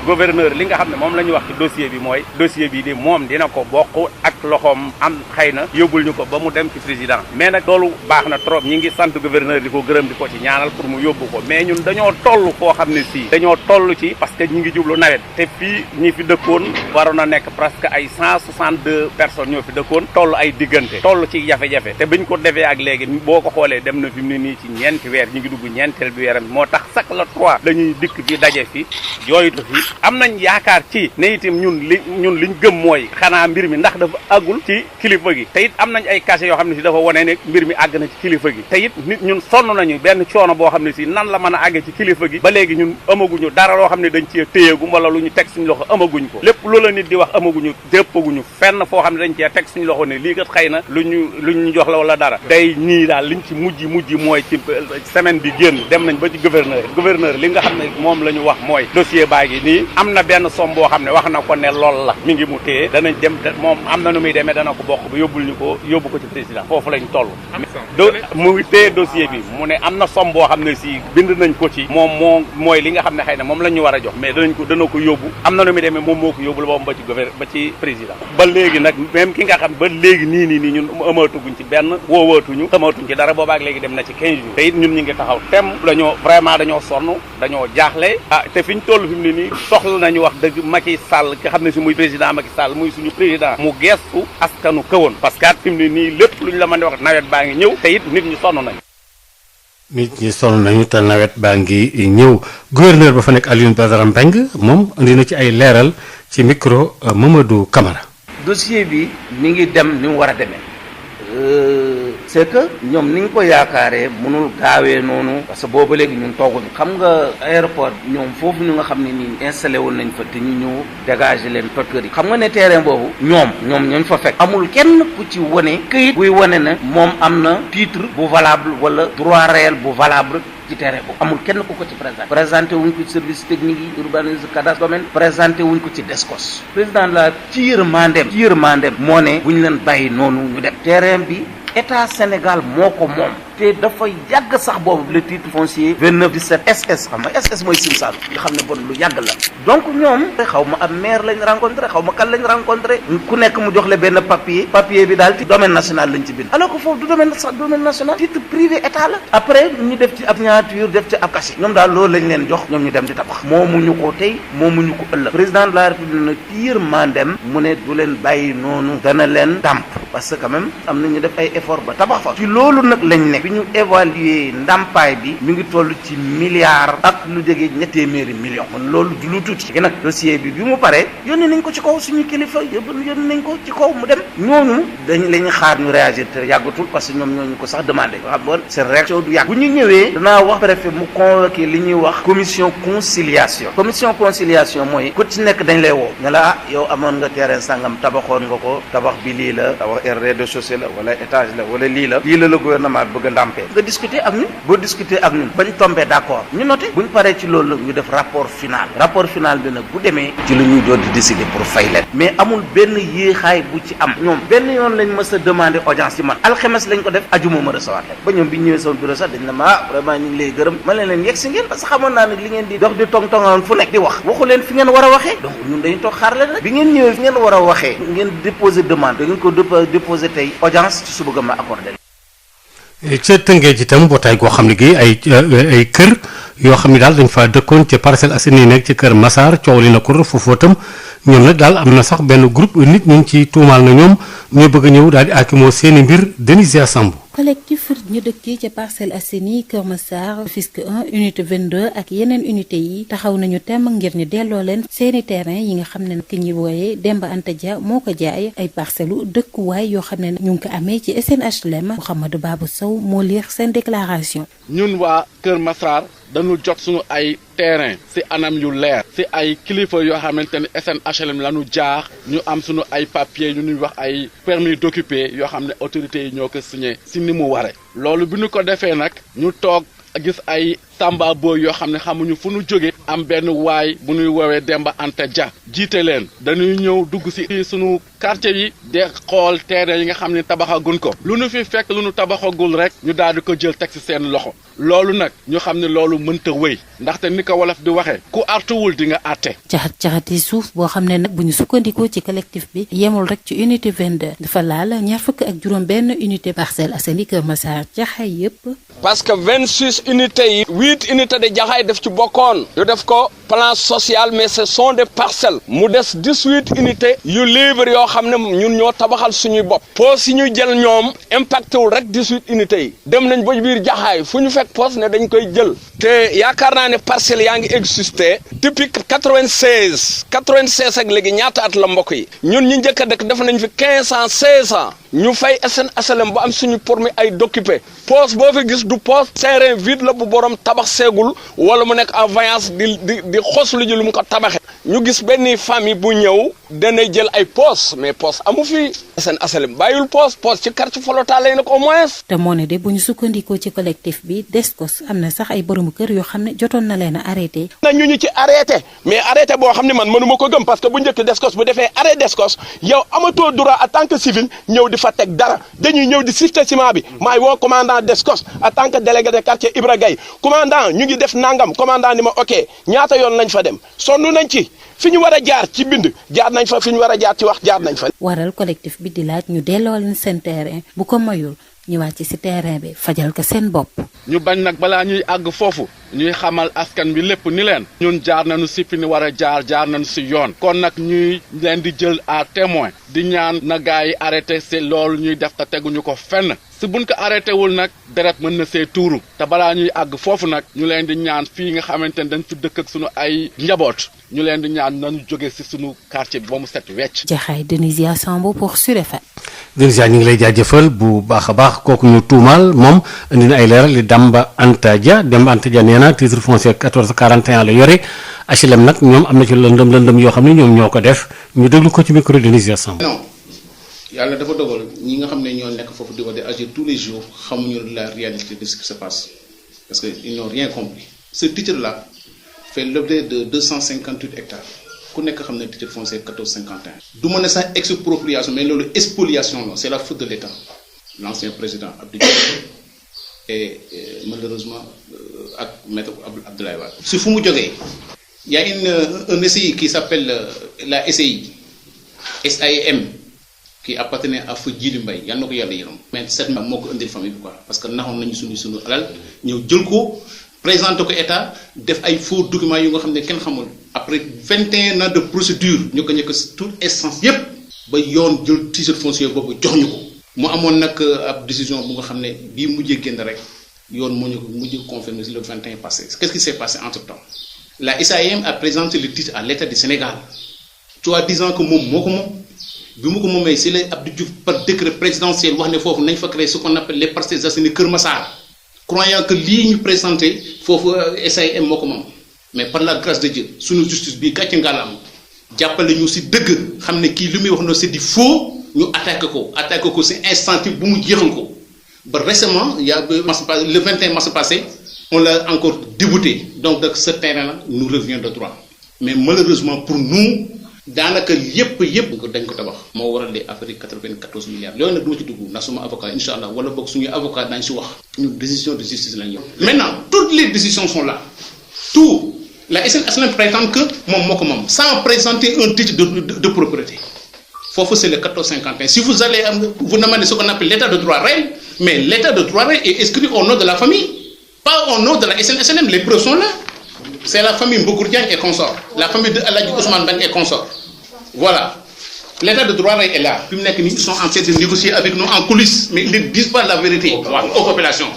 gouverneur li nga xam ne moom la ñu wax ci dossier bi mooy dossier bi di moom dina ko bokk ak loxoom am xëy na yóbbul ñu ko ba mu dem ci président mais nag loolu baax na trop ñi ngi sant gouverneur di ko gërëm di ko ci ñaanal pour mu yóbbu ko mais ñun dañoo toll foo xam ne dañoo toll ci parce que ñi ngi jublu nawet te fii ñi fi dëkkoon waroon a nekk presque ay 162 personnes ñoo fi dëkkoon toll ay diggante toll ci jafe-jafe te biñ ko defee ak léegi boo ko xoolee dem na fi mu ne nii ci ñeenti weer ñu ngi dugg ñeenteel bi weeram moo tax chaque le 3 dañuy dikk fi daje fi jooytu fi am nañ yaakaar ci ne itam ñun liñ gëm mooy xanaa mbir mi ndax dafa àggul ci kilifa gi te it am nañ ay cachet yoo xam ne si dafa wone ne mbir mi àgg na ci kilifa gi te it nit ñun sonn nañu benn coono boo xam ne si nan la mën a àgg ci kilifa gi ba léegi ñun amaguñu dara loo xam ne dañ cee téyeegum wala lu ñu teg suñu loxo amaguñ ko lépp loola nit di wax amaguñu déppaguñu fenn foo xam ne dañ cee teg suñu loxo ne lii kat xëy na lu ñu jox la wala dara day ñii daal liñ ci mujj mooy ci semaine bi génn dem nañ ba ci gouverneur li nga xam ne moom la ñu wax mooy dossier baa ngi nii am na benn somme boo xam ne wax na ko ne lool la mi ngi mu téye danañ dem moom am na nu muy demee dana ko bokk ba yóbbu ko ci président foofu lañ toll mu ngi téye dossier bi mu ne am na somme boo xam ne si bind nañ ko ci moom mooy li nga xam ne xëy na moom la ñu war a jox mais dana ko yóbbu am na nu muy demee moom moo ko yóbbu la boobu ba ci président ba léegi nag même ki nga xam ba léegi nii ñun amaatuguñ ci benn woowaatuñu xamaatuñ ci dara boobaak léegi dem na ci 15 jours te it ñun ñu ngi taxaw tem dañoo sonn dañoo jaaxle te fi ñu toll fi mu ne nii soxla nañu wax dëgg Macky Sall nga xam ne si muy président Macky Sall muy suñu président mu geestu askanu kawoon parce que fi mu ne nii lépp lu ñu la mën di wax nawet baa ngi ñëw te it nit ñi sonn nañu te nawet baa ngi ñëw gouverneur ba fa nekk Alioune Badara Mbengue moom indi na ci ay leeral ci micro Mamadou Camara. dossier bi mi ngi dem ni mu war a demee c'est que ñoom ni ñu ko yaakaaree mënul gaawee noonu parce que booba léegi ñun tooguñu xam nga aéroport ñoom foofu ñu nga xam ne nii installé woon nañ fa te ñu ñëw dégager leen toj kër yi xam nga ne terrain boobu ñoom ñooñ fa fekk amul kenn ku ci wane këyit buy wane ne moom am na titre bu valable wala droit réel bu valable ci terrain boobu amul kenn ku ko ci présenté wuñ ko ci service technique yi urbanisme cadastre domaine présenté wuñ ko ci DSCOS président la ci yërmandeem moo ne bu ñu leen bàyyi noonu ñu dem terrain bi état Sénégal moo ko moom te dafa yàgg sax boobu le titre foncier 2917 SS xam nga SS mooy Simsal nga xam ne bon lu yàgg la donc ñoom xaw ma am maire lañ rencontré xaw ma kan lañ rencontré ku nekk mu jox la benn papier bi daal ci domaine national lañ ci bind alors que foofu du domaine national titre privé état la après ñu def ci ab signature def ci ab cachet ñoom daal loolu lañ leen jox ñoom ñu dem di tabax moomuñu ko tey moomuñu ko ëllëg président de la république na tiir mandem mu ne du leen bàyyi noonu dana leen tàmp parce que quand même am na ñu def ay effort ba tabax fa ci loolu nag lañ nekk bi ñu évaluer ndàmpaay bi mi ngi toll ci milliard ak lu jege $200 millions kon loolu du lu tuuti gi nag dossier bi mu paree yónni nañ ko ci kaw suñu kilifa yónni nañ ko ci kaw mu dem ñooñu lañu xaar ñu réagir te yàggatul parce que ñoom ñooñu ko sax demandé yoo xam bon seen réaction du yàgg bu ñu ñëwee danaa wax préfet mu convoqué li ñuy wax commission conciliation mooy ku ci nekk dañ lay woo ne la yow amoon nga terrain sangam tabaxoon nga ko tabax bi lii la tabax rez-de-chaussée la wala étage la wala lii la gouvernement bëgg a ndàmpee nga discuter ak ñun boo discuter ak ñun bañ tombé d'accord ñu noté buñ paree ci loolu ñu def rapport final bi nag bu demee ci la ñuy doon di décider pour fay leen mais amul benn yéexaay bu ci am ñoom benn yoon lañ mës a demander audience ci man alxames lañ ko def ajuma ma recevoir leen ba ñoom bi ñu ñëwee sama bureau sax dañ ne ma vraiment ñu ngi lay gërëm ma leen yegg si ngeen parce que xamoon naa nag li ngeen di dox di tong-tongoon fu nekk di wax waxu leen fi ngeen war a waxee donc ñun dañu toog xaar leen rek bi ngeen ñëwee fi ngeen war a waxee ngeen déposer demande da ngeen ko déposer tey audience ci suba ga ma accordé ca Tëngéej itam mbootaay goo xam ne gi ay kër yoo xam ne daal dañ fa dëkkoon ca Parcelles Assainies nekk ci kër Massar coow li na ko foofu itam ñoom nag daal am na sax benn groupe nit ñu ci tuumaal na ñoom ñoo bëgg a ñëw daal di aakimoo seeni mbir Denisia Samb. collectif ñu dëkkee ca Parcelles Assainies Kër Massar Rufisque 1 unité 22 ak yeneen unité yi taxaw nañu temm ngir ñu delloo leen seeni terrain yi nga xam ne ki ñuy wooyee Demba Anta Dia moo ko jaay ay parcelles dëkkuwaay yoo xam ne ñu ngi ko amee ci SNHLM Mouhamadou Babou Sow moo lire seen déclaration. ñun waa Kër Massar dañu jot suñu ay terrain ci anam yu leer ci ay kilifa yoo xamante ne SNHLM lañu jaax ñu am suñu ay papiers yu ñuy wax ay permis d'occuper yoo xam ne autorités yi ñoo ko signé ci ni mu ware loolu bi ñu ko defee nag ñu toog gis ay Samba Boy yoo xam ne xamuñu fu ñu jóge am benn waay bu ñuy woowee Demba Anta Dia jiite leen dañuy ñëw dugg ci suñu quartier yi de xool terrain yi nga xam ne tabaxaguñ ko lu ñu fi fekk lu ñu tabaxagul rek ñu daal di ko jël teg ci seen loxo loolu nag ñu xam ne loolu mënta wéy ndaxte ni ko wolof di waxee ku artuwul di nga àtte. caxat-caxati suuf boo xam ne nag bu ñu sukkandikoo ci collectif bi yemul rek ci unité 22 dafa laal ñaar fukk ak juróom benn unité Parcelles Assainies Kër Massar Jaxaay yëpp. parce que 26 unités yi 8 unités de Jaxaay def ci bokkoon ñu def ko plan social mais ce sont des parcelles mu des 18 unités yu libre yoo xam ne ñun ñoo tabaxal suñuy bopp poos yi ñu jël ñoom impacté wul rek 18 unités yi dem nañ ba biir Jaxaay fu ñu fekk poos ne dañ koy jël te yaakaar naa ne parcelles yaa ngi existé depuis 96 ak léegi ñaata at la mbokk yi ñun ñu njëkk a dëkk def nañ fi 15 ans 16 ans ñu fay SN HLM bu am suñu permis ay d'occuper poos boo fi gis du poos terrain vide la bu borom tabax seegul wala mu nekk en voyance di xos lu ji lu mu ko tabaxee ñu gis benn famille bu ñëw dana jël ay poos mais poos amu fi SN HLM bàyyul poos ci quartier Folota lay nag au moins. te moo ne de bu ñu sukkandikoo ci collectif bi Descos am na sax ay borom kër yoo xam ne jotoon na leen a arrêté. na ñu ci arrêté mais arrêté boo xam ne man mënuma ko gëm parce que bu njëkk Descos bu defee arrêt Descos yow amatoo droit en tant que civil ñëw di fa teg dara dañuy ñëw di sifte ciment bi maay woo commandant Descos en tant que délégué de quartier Ibra Gaye commandant ñu ngi def nangam commandant ni ma ok ñaata yoon lañ fa dem sonn nañ ci fi ñu war a jaar ci bind jaar nañ fa fi ñu war a jaar ci wax jaar nañ fa. waral collectif bi di laaj ñu delloo leen seen terrain bu ko mayul ñu wàcc ci terrain bi fajal ko seen bopp. ñu bañ nag balaa ñuy àgg foofu ñuy xamal askan bi lépp ni leen ñun jaar nañu si fi ñu war a jaar nañu si yoon kon nag ñuy leen di jël à témoin di ñaan na gaa yi arrêté si loolu ñuy def te teguñu ko fenn si buñ ko arrêté wul nag deret mën na see tuuru te balaa ñuy àgg foofu nag ñu leen di ñaan fii nga xamante ne dañ fi dëkk ak sunu ay njaboot ñu leen di ñaan nañu jóge si sunu quartier bi ba mu set wecc. Jaxaay Denisia Sambo pour Sud FM. Denisia ñu ngi lay jaajëfal bu baax a baax kooku ñu tuumaal moom indi na ay leeral li Demba Anta Dia nee na titre foncier 1441 la yore HLM nag ñoom am na ci lëndëm yoo xam ne ñoom ñoo ko def ñu déglu ko ci micro Denisia Sambo. non yàlla dafa dogal ñi nga xam ne ñoo nekk foofu di wax agir tous les jours xamuñu la réalité de ce qui se passe parce que ils n'ont rien compris ce titre là fait l'objet de 258 hectares ku nekk xam ne titre foncier 1451 du ma ne sax expropriation mais loolu spoliation la c'est la faute de l'État l'ancien président Abdou Diouf et malheureusement ak maître Abdoulaye Wade si fu mu jógee y a un SCI qui s'appelle la SCI SAEM qui appartenait à Feu Djili Mbaye yal na ko yàlla yërëm mais cette moo ko indil famille bi quoi parce que naxoon nañu suñu alal ñëw jël ko présenté ko état def ay faux documents yu nga xam ne kenn xamul après 21 ans de procédure ñu ko ñëkk toute essence yépp ba yoon jël titre foncier boobu jox ñu ko mu amoon nag ab décision bu nga xam ne bii mujjee génn rek yoon moo ñu ko mujjee confirmé le 21 passé qu'est-ce qui s'est passé entre temps la SAEM a présenté le titre à l'État du Sénégal soit disant que moom moo ko moom bi mu ko moomee c'est la Abdou Diouf par décret présidentiel wax ne foofu nañ fa créer ce qu'on appelle les Parcelles Assainies Kër Massar croyant que lii ñu présenté foofu SAEM moo ko moom mais par la grâce de Dieu suñu justice bi gàcce ngalaam jàppale ñu si dëgg xam ne kii li muy wax noonu c'est du faux ñu attaqué ko si instant bu mu jeexal ko ba récemment il y a le 21 mars passé on l'a encore débouté donc de ce terrain-là nous revient de droit mais malheureusement pour nous daanaka yépp dañ ko tabax moo waral les affaires 94 milliards yooyu nag du ma ci dugg ndax suma avocat incha allah wala boog suñuy avocat dañ si wax ñun décision de justice lañ yor maintenant toutes les décisions sont là tout la SN HLM prétend que moom moo ko moom sans présenter un titre de propriété foofu c'est le 1451 si vous allez vous demandez ce qu'on appelle l'état de droit réel mais l'état de droit réel est inscrit au nom de la famille pas au nom de la SN HLM les preuves sont là c'est la famille Mbogour Diagne et consort la famille de Aladji Ousmane Ben et consort voilà l'état de droit réel est là fi mu nekk nii ils sont en train de négocier avec nous en coulisses mais ils ne disent pas la vérité aux populations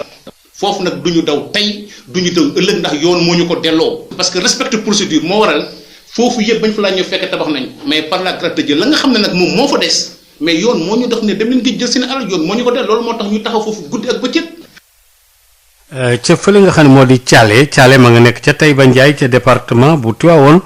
foofu nag du ñu daw tey du ñu daw ëllëg ndax yoon moo ñu ko delloo parce que respecte procédure moo waral foofu yëpp bañ fa laa ñëw fekk tabax nañ mais par la grâce de Dieu la nga xam ne nag moom moo fa des mais yoon moo ñu def ne dem leen ngi jël seen alal yoon moo ñu ko dell loolu moo tax ñu taxaw foofu guddi ak bëccëg. ca fële nga xam ne moo di Thialé ma nga nekk ca Taïba Ndiaye ca département bu Tivaouane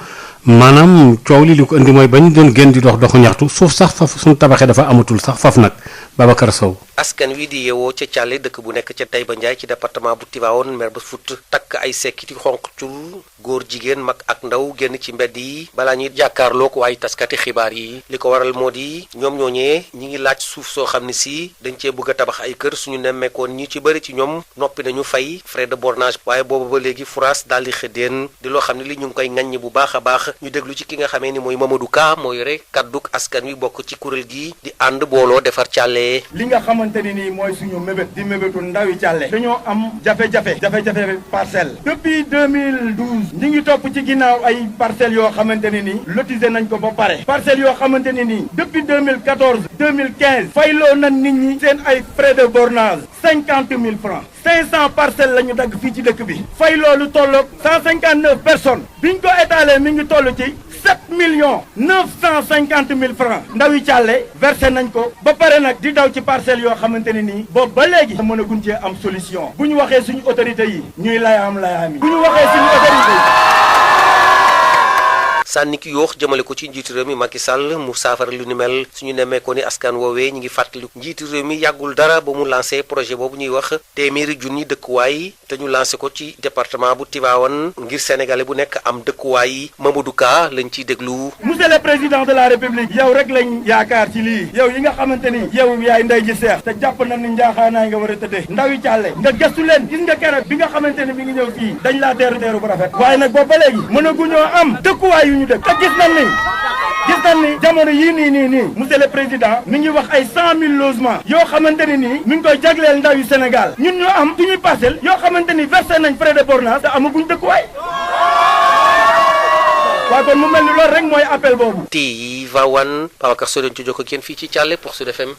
maanaam coow li ko indi mooy ba ñu doon génn di doxu ñaxtu suuf sax faf suñu tabaxee dafa amatul sax faf nag Babacar Sow. askan wi di yeewoo ca Thialé dëkk bu nekk ca Taïba Ndiaye ci département bu Tivaouane mer ba fut takk ay sekkiti xonq cur góor jigéen mag ak ndaw génn ci mbedd yi balaa ñuy jàkkaarloog waaye taskati xibaar yi li ko waral moo di ñoom ñooñee ñi ngi laaj suuf soo xam ne si dañ cee bëgg a tabax ay kër suñu nemmeekoon ñi ci bëri ci ñoom noppi nañu fay frais de bornage waaye boobu ba léegi France daal di xëddeen di loo xam ne li ñu ngi koy ŋaññi bu baax a baax ñu déglu ci ki nga xamee ni mooy Mamadou Ka moo yore kadduk askan wi bokk ci kuréel gi di ànd booloo defar Thialé Thialé. li nga xamante ni nii mooy suñu mébét di mébétu ndawi Thialé dañoo am jafe-jafe parcelle depuis 2012 ñi ngi topp ci ginnaaw ay parcelles yoo xamante ni nii lotisé nañ ko ba pare parcelles yoo xamante ni nii depuis 2014 2015 fayloo nañ nit ñi seen ay frais de bornage 50 000 francs 500 parcelles la ñu dagg fii ci dëkk bi fay loolu tolloog 159 personnes biñ ko étalé mi ngi toll ci 7 950 000 francs ndawi Thialé versé nañ ko ba pare nag di daw ci parcelles yoo xamante ne nii boobu ba léegi mën a gun cee am solution bu ñu waxee suñu autorités yi ñuy layaam yi bu ñu waxee suñu autorités yi sànni ki yoox jëmale ko ci njiitu réew mi Macky Sall mu saafara lu ni mel suñu nemmeekoo ni askan woowee ñi ngi fàttali njiitu réew mi yàggul dara ba mu lancé projet boobu ñuy wax téeméeri junni dëkkuwaay te ñu lancé ko ci département bu Tivaouane ngir sénégalais bu nekk am dëkkuwaay Mamadou Ka lañ ciy déglu. monsieur le président de la république yow rek lañ yaakaar ci lii yow yi nga xamante ni yow yaay ndey ji seex te jàpp na ni njaaxaanaay nga war a tëddee ndawi Thialé nga gëstu leen gis nga keroog bi nga xamante ni mi ngi ñëw fii dañ laa teeru bu rafet waaye nag boobu ba léegi mënaguñoo am dëkkuwaay yu ñu dëkk te gis nañ ni jamono yii nii monsieur le président mi ngi wax ay 100 000 logements yoo xamante ni nii mi ngi koy jagleel ndaw yu Sénégal ñun ñoo am suñuy parcelle yoo xamante ni versé nañ frais de bornage te amaguñ dëkkuwaay waaw kon mu mel ni loolu rek mooy appel boobu. Tivaouane Babacar Sow ci jokko ak yéen fii ci Thialé pour Sud FM.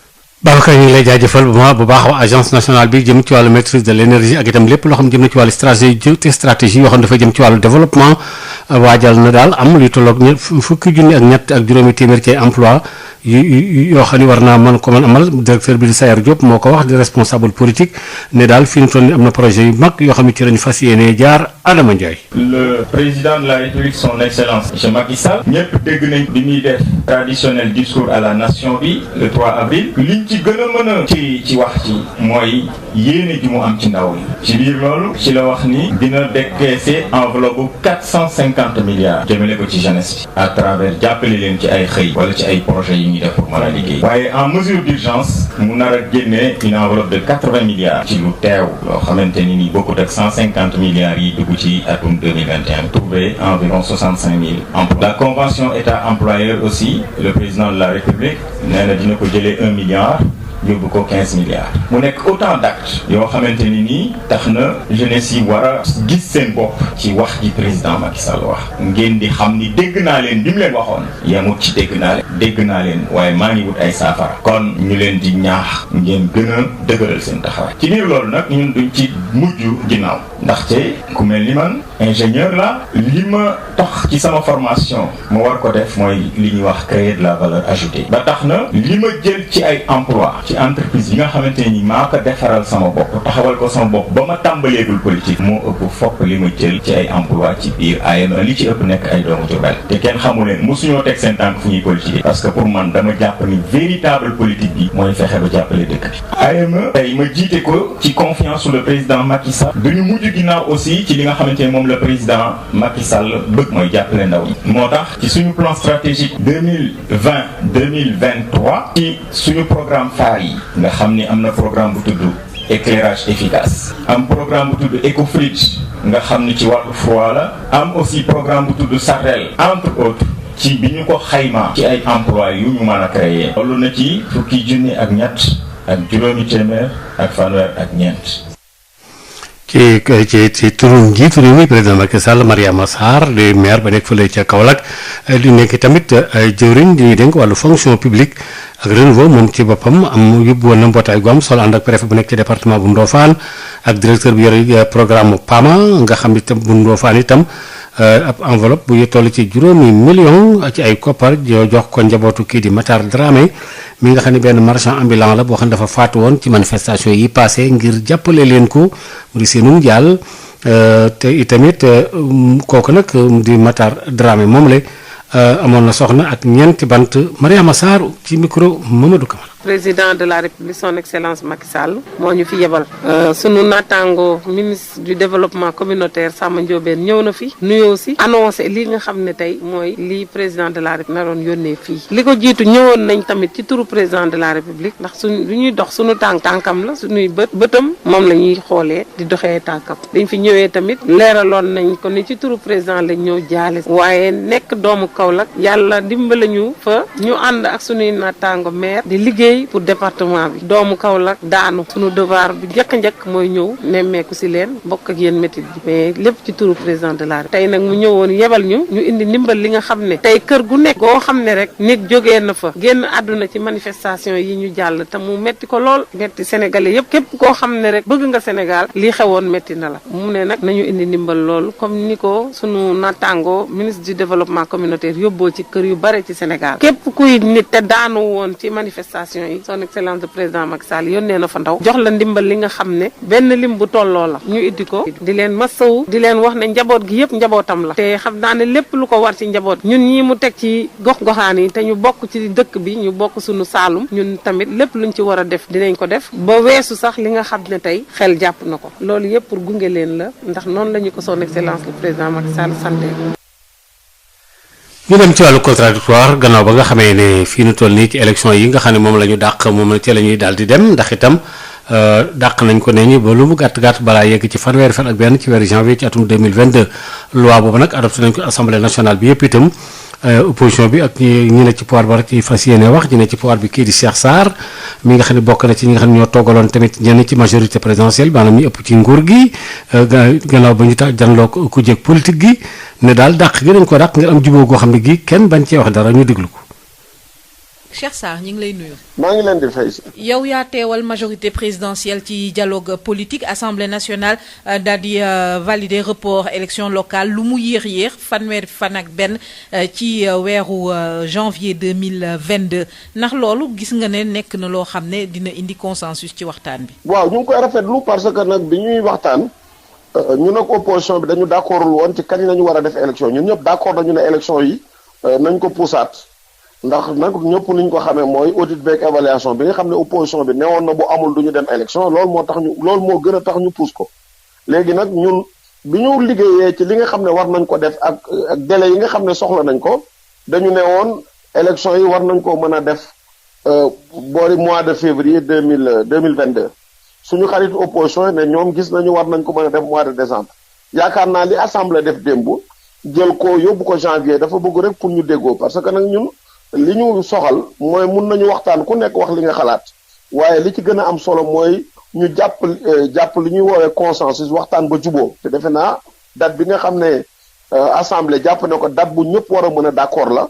Babacar ñu ngi lay jaajëfal bu baax agence nationale bi jëm ci wàllu maîtrise de l'énergie ak itam lépp loo xam jëm na ci wàllu stratégie yoo xam dafa jëm ci wàllu développement waajal na daal am luy tolloog fukki junni ak ñett ak juróomi téeméer ci emploi yoo xam ni war naa mën ko mën amal directeur bi di Sayar Diop moo ko wax di responsable politique ne daal fi ñu toll ni am na projet yu mag yoo xam ne ci lañu fas yéenee jaar Adama Ndiaye. Le président de la République son excellence monsieur Macky Sall ñëpp dégg nañ bi muy def traditionnel discours à la nation bi le 3 avril liñ ci gën a mën a ci wax ci mooy yéene ji mu am ci ndaw yi ci biir loolu ci la wax ni dina décaisser enveloppe bu 450 milliards jëmale ko ci jeunesse bi à travers jàppale leen ci ay xëy wala ci ay projets yi ñuy def pour mën a liggéey waaye en mesure d'urgence mu nar a génne une enveloppe de 80 milliards ci lu teew loo xamante ni nii bokkut ak 150 milliards yi dugg ci atum 2021 trouver environ 65 000 emplois. La convention état employeur aussi le président de la République nee na dina ko jëlee 1 milliard yóbbu ko 15 milliards mu nekk autant d'actes yoo xamante ni nii tax na jeunesse yi war a gis seen bopp ci wax ji président Macky Sall wax ngeen di xam ni dégg naa leen bi mu leen waxoon yemut ci dégg naa leen waaye maa ngi wut ay saafara kon ñu leen di ñaax ngeen gën a dëgëral seen taxawaay ci biir loolu nag ñun duñ ci mujj ginnaaw ndaxte ku mel ni man ingénieur la li ma tax ci sama formation ma war ko def mooy li ñuy wax créer de la valeur ajoutée ba tax na li ma jël ci ay emploi ci entreprise yi nga xamante ni maa ko defaral sama bopp taxawal ko sama bopp ba ma tàmbaleegul politique moo ëpp fopp li ma jël ci ay emploi ci biir AME li ci ëpp nekk ay doomu Diourbel te kenn xamu leen mosuñoo teg seen tànk fu ñuy politique parce que pour man dama jàpp ni véritable politique bi mooy fexe ba jàppale dëkk bi AME tey ma jiite ko ci confiance sur le président Macky Sall duñu mujj ginnaaw aussi ci li nga xamante ni moom le président Macky Sall bëgg mooy jàppale ndaw yi moo tax ci suñu plan stratégique 2020-2023 ci suñu programme phare yi nga xam ni am na programme bu tudd éclairage efficace am programme bu tudd Ecofridge nga xam ni ci wàllu froid la am aussi programme bu tudd Sarel entre autres ci bi ñu ko xaymaa ci ay emploi yu ñu mën a créer loolu na ci fukki junni ak ñett ak juróomi téeméer ak fanweer ak ñeent ci turu njiitu réew mi président Macky Sall Mariama Sarr di maire ba nekk fële ca Kaolack di nekk tamit jëwriñ di ñuy dénk wàllu fonction publique ak renouveau moom ci boppam am yóbbu woon na mbootaay gu am solo ànd ak préfet bu nekk ci département bu Ndofane ak directeur bi yore programme PAMA nga xam itam bu Ndofane itam ab enveloppe bu toll ci juróomi million ci ay koppar jox ko njabootu kii di Matar Dramé mi nga xam ne benn marchand ambulant la boo xam ne dafa faatu woon ci manifestation yi passé ngir jàppale leen ko mu di seenum jàll te itamit kooku nag di Matar Dramé moom la amoon na soxna ak ñeenti bant Mariama Sarr ci micro Mamadou Camara. président de la république son excellence Macky Sall moo ñu fi yebal sunu naataango ministre du développement communautaire Samba Ndiobène ñëw na fi nuyoo si annoncé li nga xam ne tey mooy li président de la république naroon yónnee fii li ko jiitu ñëwoon nañ tamit ci turu président de la république ndax suñ lu ñuy dox sunu tànkam la suñuy bëtam moom la ñuy xoolee di doxee tànkam dañ fi ñëwee tamit leeraloon nañ ko ni ci turu président lañ ñëw jaale waaye nekk doomu Kaolack yàlla dimbala ñu fa ñu ànd ak suñuy naataango maire di liggéey rëy pour département bi doomu Kaolack daanu sunu devoir bi njëkk mooy ñëw nemmeeku si leen bokk ak yéen métit bi mais lépp ci turu président de la République tey nag mu ñëwoon yebal ñu indi ndimbal li nga xam ne tey kër gu nekk goo xam ne rek nit jógee na fa génn àdduna ci manifestation yi ñu jàll te mu metti ko lool metti sénégalais yëpp képp koo xam ne rek bëgg nga Sénégal lii xewoon metti na la mu ne nag nañu indi ndimbal loolu comme ni ko sunu naataango ministre du développement communautaire yóbboo ci kër yu bare ci Sénégal képp kuy nit te daanu woon ci manifestation yi son excellence le président Macky Sall yónnee na fa ndaw jox la ndimbal li nga xam ne benn lim bu tolloo la ñu iddi ko di leen masawu di leen wax ne njaboot gi yëpp njabootam la te xam naa ne lépp lu ko war ci njaboot ñun ñii mu teg ci gox-goxaan yi te ñu bokk ci dëkk bi ñu bokk sunu Saalum ñun tamit lépp luñ ci war a def dinañ ko def ba weesu sax li nga xam ne tey xel jàpp na ko loolu yëpp pour gunge leen la ndax noonu la ñu ko son excellence le président Macky Sall santé. ñu dem ci wàllu contradictoire gannaaw ba nga xamee ne fii nu toll nii ci élection yi nga xam ne moom la ñu dàq moom ci la ñuy daal di dem ndax itam dàq nañ ko ne ñi ba lu mu gàtt gàtt balaa yegg ci fanweeri fan ak benn ci weeru janvier ci atum 2022 loi boobu nag adopté nañ ko assemblée nationale bi yëpp itam opposition bi ak ñi ne ci pouvoir ba ci fas yéene wax ñi ne ci pouvoir bi kii di Cheikh Sarr mi nga xam ne bokk na ci ñi nga xam ne ñoo toogaloon tamit ñenn ci majorité présidentielle maanaam ñu ëpp ci nguur gi gannaaw ba ñu tax janloo ku jéeg politique gi ne daal dàq gi dañ ko dàq ngir am jubóo goo xam ne gi kenn bañ cee wax dara ñu déglu ko. Cheikh Sarr ñu ngi lay nuyu. maa ngi leen di fay si. yow yaa teewal majorité présidentielle ci dialogue politique assemblée nationale daal di valider report élection locale lu mu yéex fanweeri fan ak benn ci weeru janvier 2022 ndax loolu gis nga ne nekk na loo xam ne dina indi consensus ci waxtaan bi. waaw ñu ngi koy rafetlu parce que nag bi ñuy waxtaan ñu nag opposition bi dañu d'accordul woon ci kañ lañu war a def élection ñun ñëpp d'accord nañu ne élection yi nañ ko puusaat. ndax nag ñëpp niñ ko xamee mooy audit beeg évaluation bi nga xam ne opposition bi newoon na bu amul du ñu dem élection loolu moo gën a tax ñu pousse ko léegi nag ñun bi ñu liggéeyee ci li nga xam ne war nañ ko def ak délai yi nga xam ne soxla nañ ko dañu ne woon élection yi war nañ ko mën a def boori mois de février 2022 suñu xaritu opposition yi ne ñoom gis nañu war nañ ko mën a def mois de décembre yaakaar naa li assemblée def démb jël ko yóbbu ko janvier dafa bëgg rek pour ñu déggoo parce que nag ñun li ñu soxal mooy mun nañu waxtaan ku nekk wax li nga xalaat waaye li ci gën a am solo mooy ñu jàpp li ñuy woowee consensus waxtaan ba juboo te defe naa date bi nga xam ne assemblée jàpp ne ko date bu ñëpp war a mën a d'accord la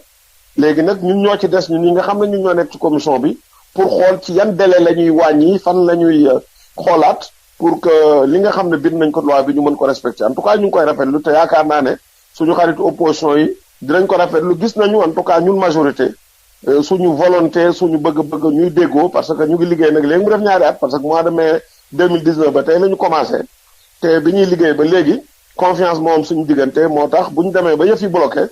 léegi nag ñun ñoo ci des ñun ñi nga xam ne ñun ñoo nekk ci commission bi pour xool ci yan délai la ñuy wàññi fan la ñuy xoolaat pour que li nga xam ne bind nañ ko loi bi ñu mën ko respecter en tout cas ñu ngi koy rafetlu te yaakaar naa ne suñu xaritu opposition yi dinañ ko rafetlu gis nañu en tout cas ñun majorité suñu volonté suñu bëgg-bëgg ñuy déggoo parce que ñu ngi liggéey nag léegi mu def ñaari at parce que mois de mai 2019 ba tey la ñu commencé te bi ñuy liggéey ba léegi confiance moom suñu diggante moo tax bu ñu demee ba yëf yi bloqué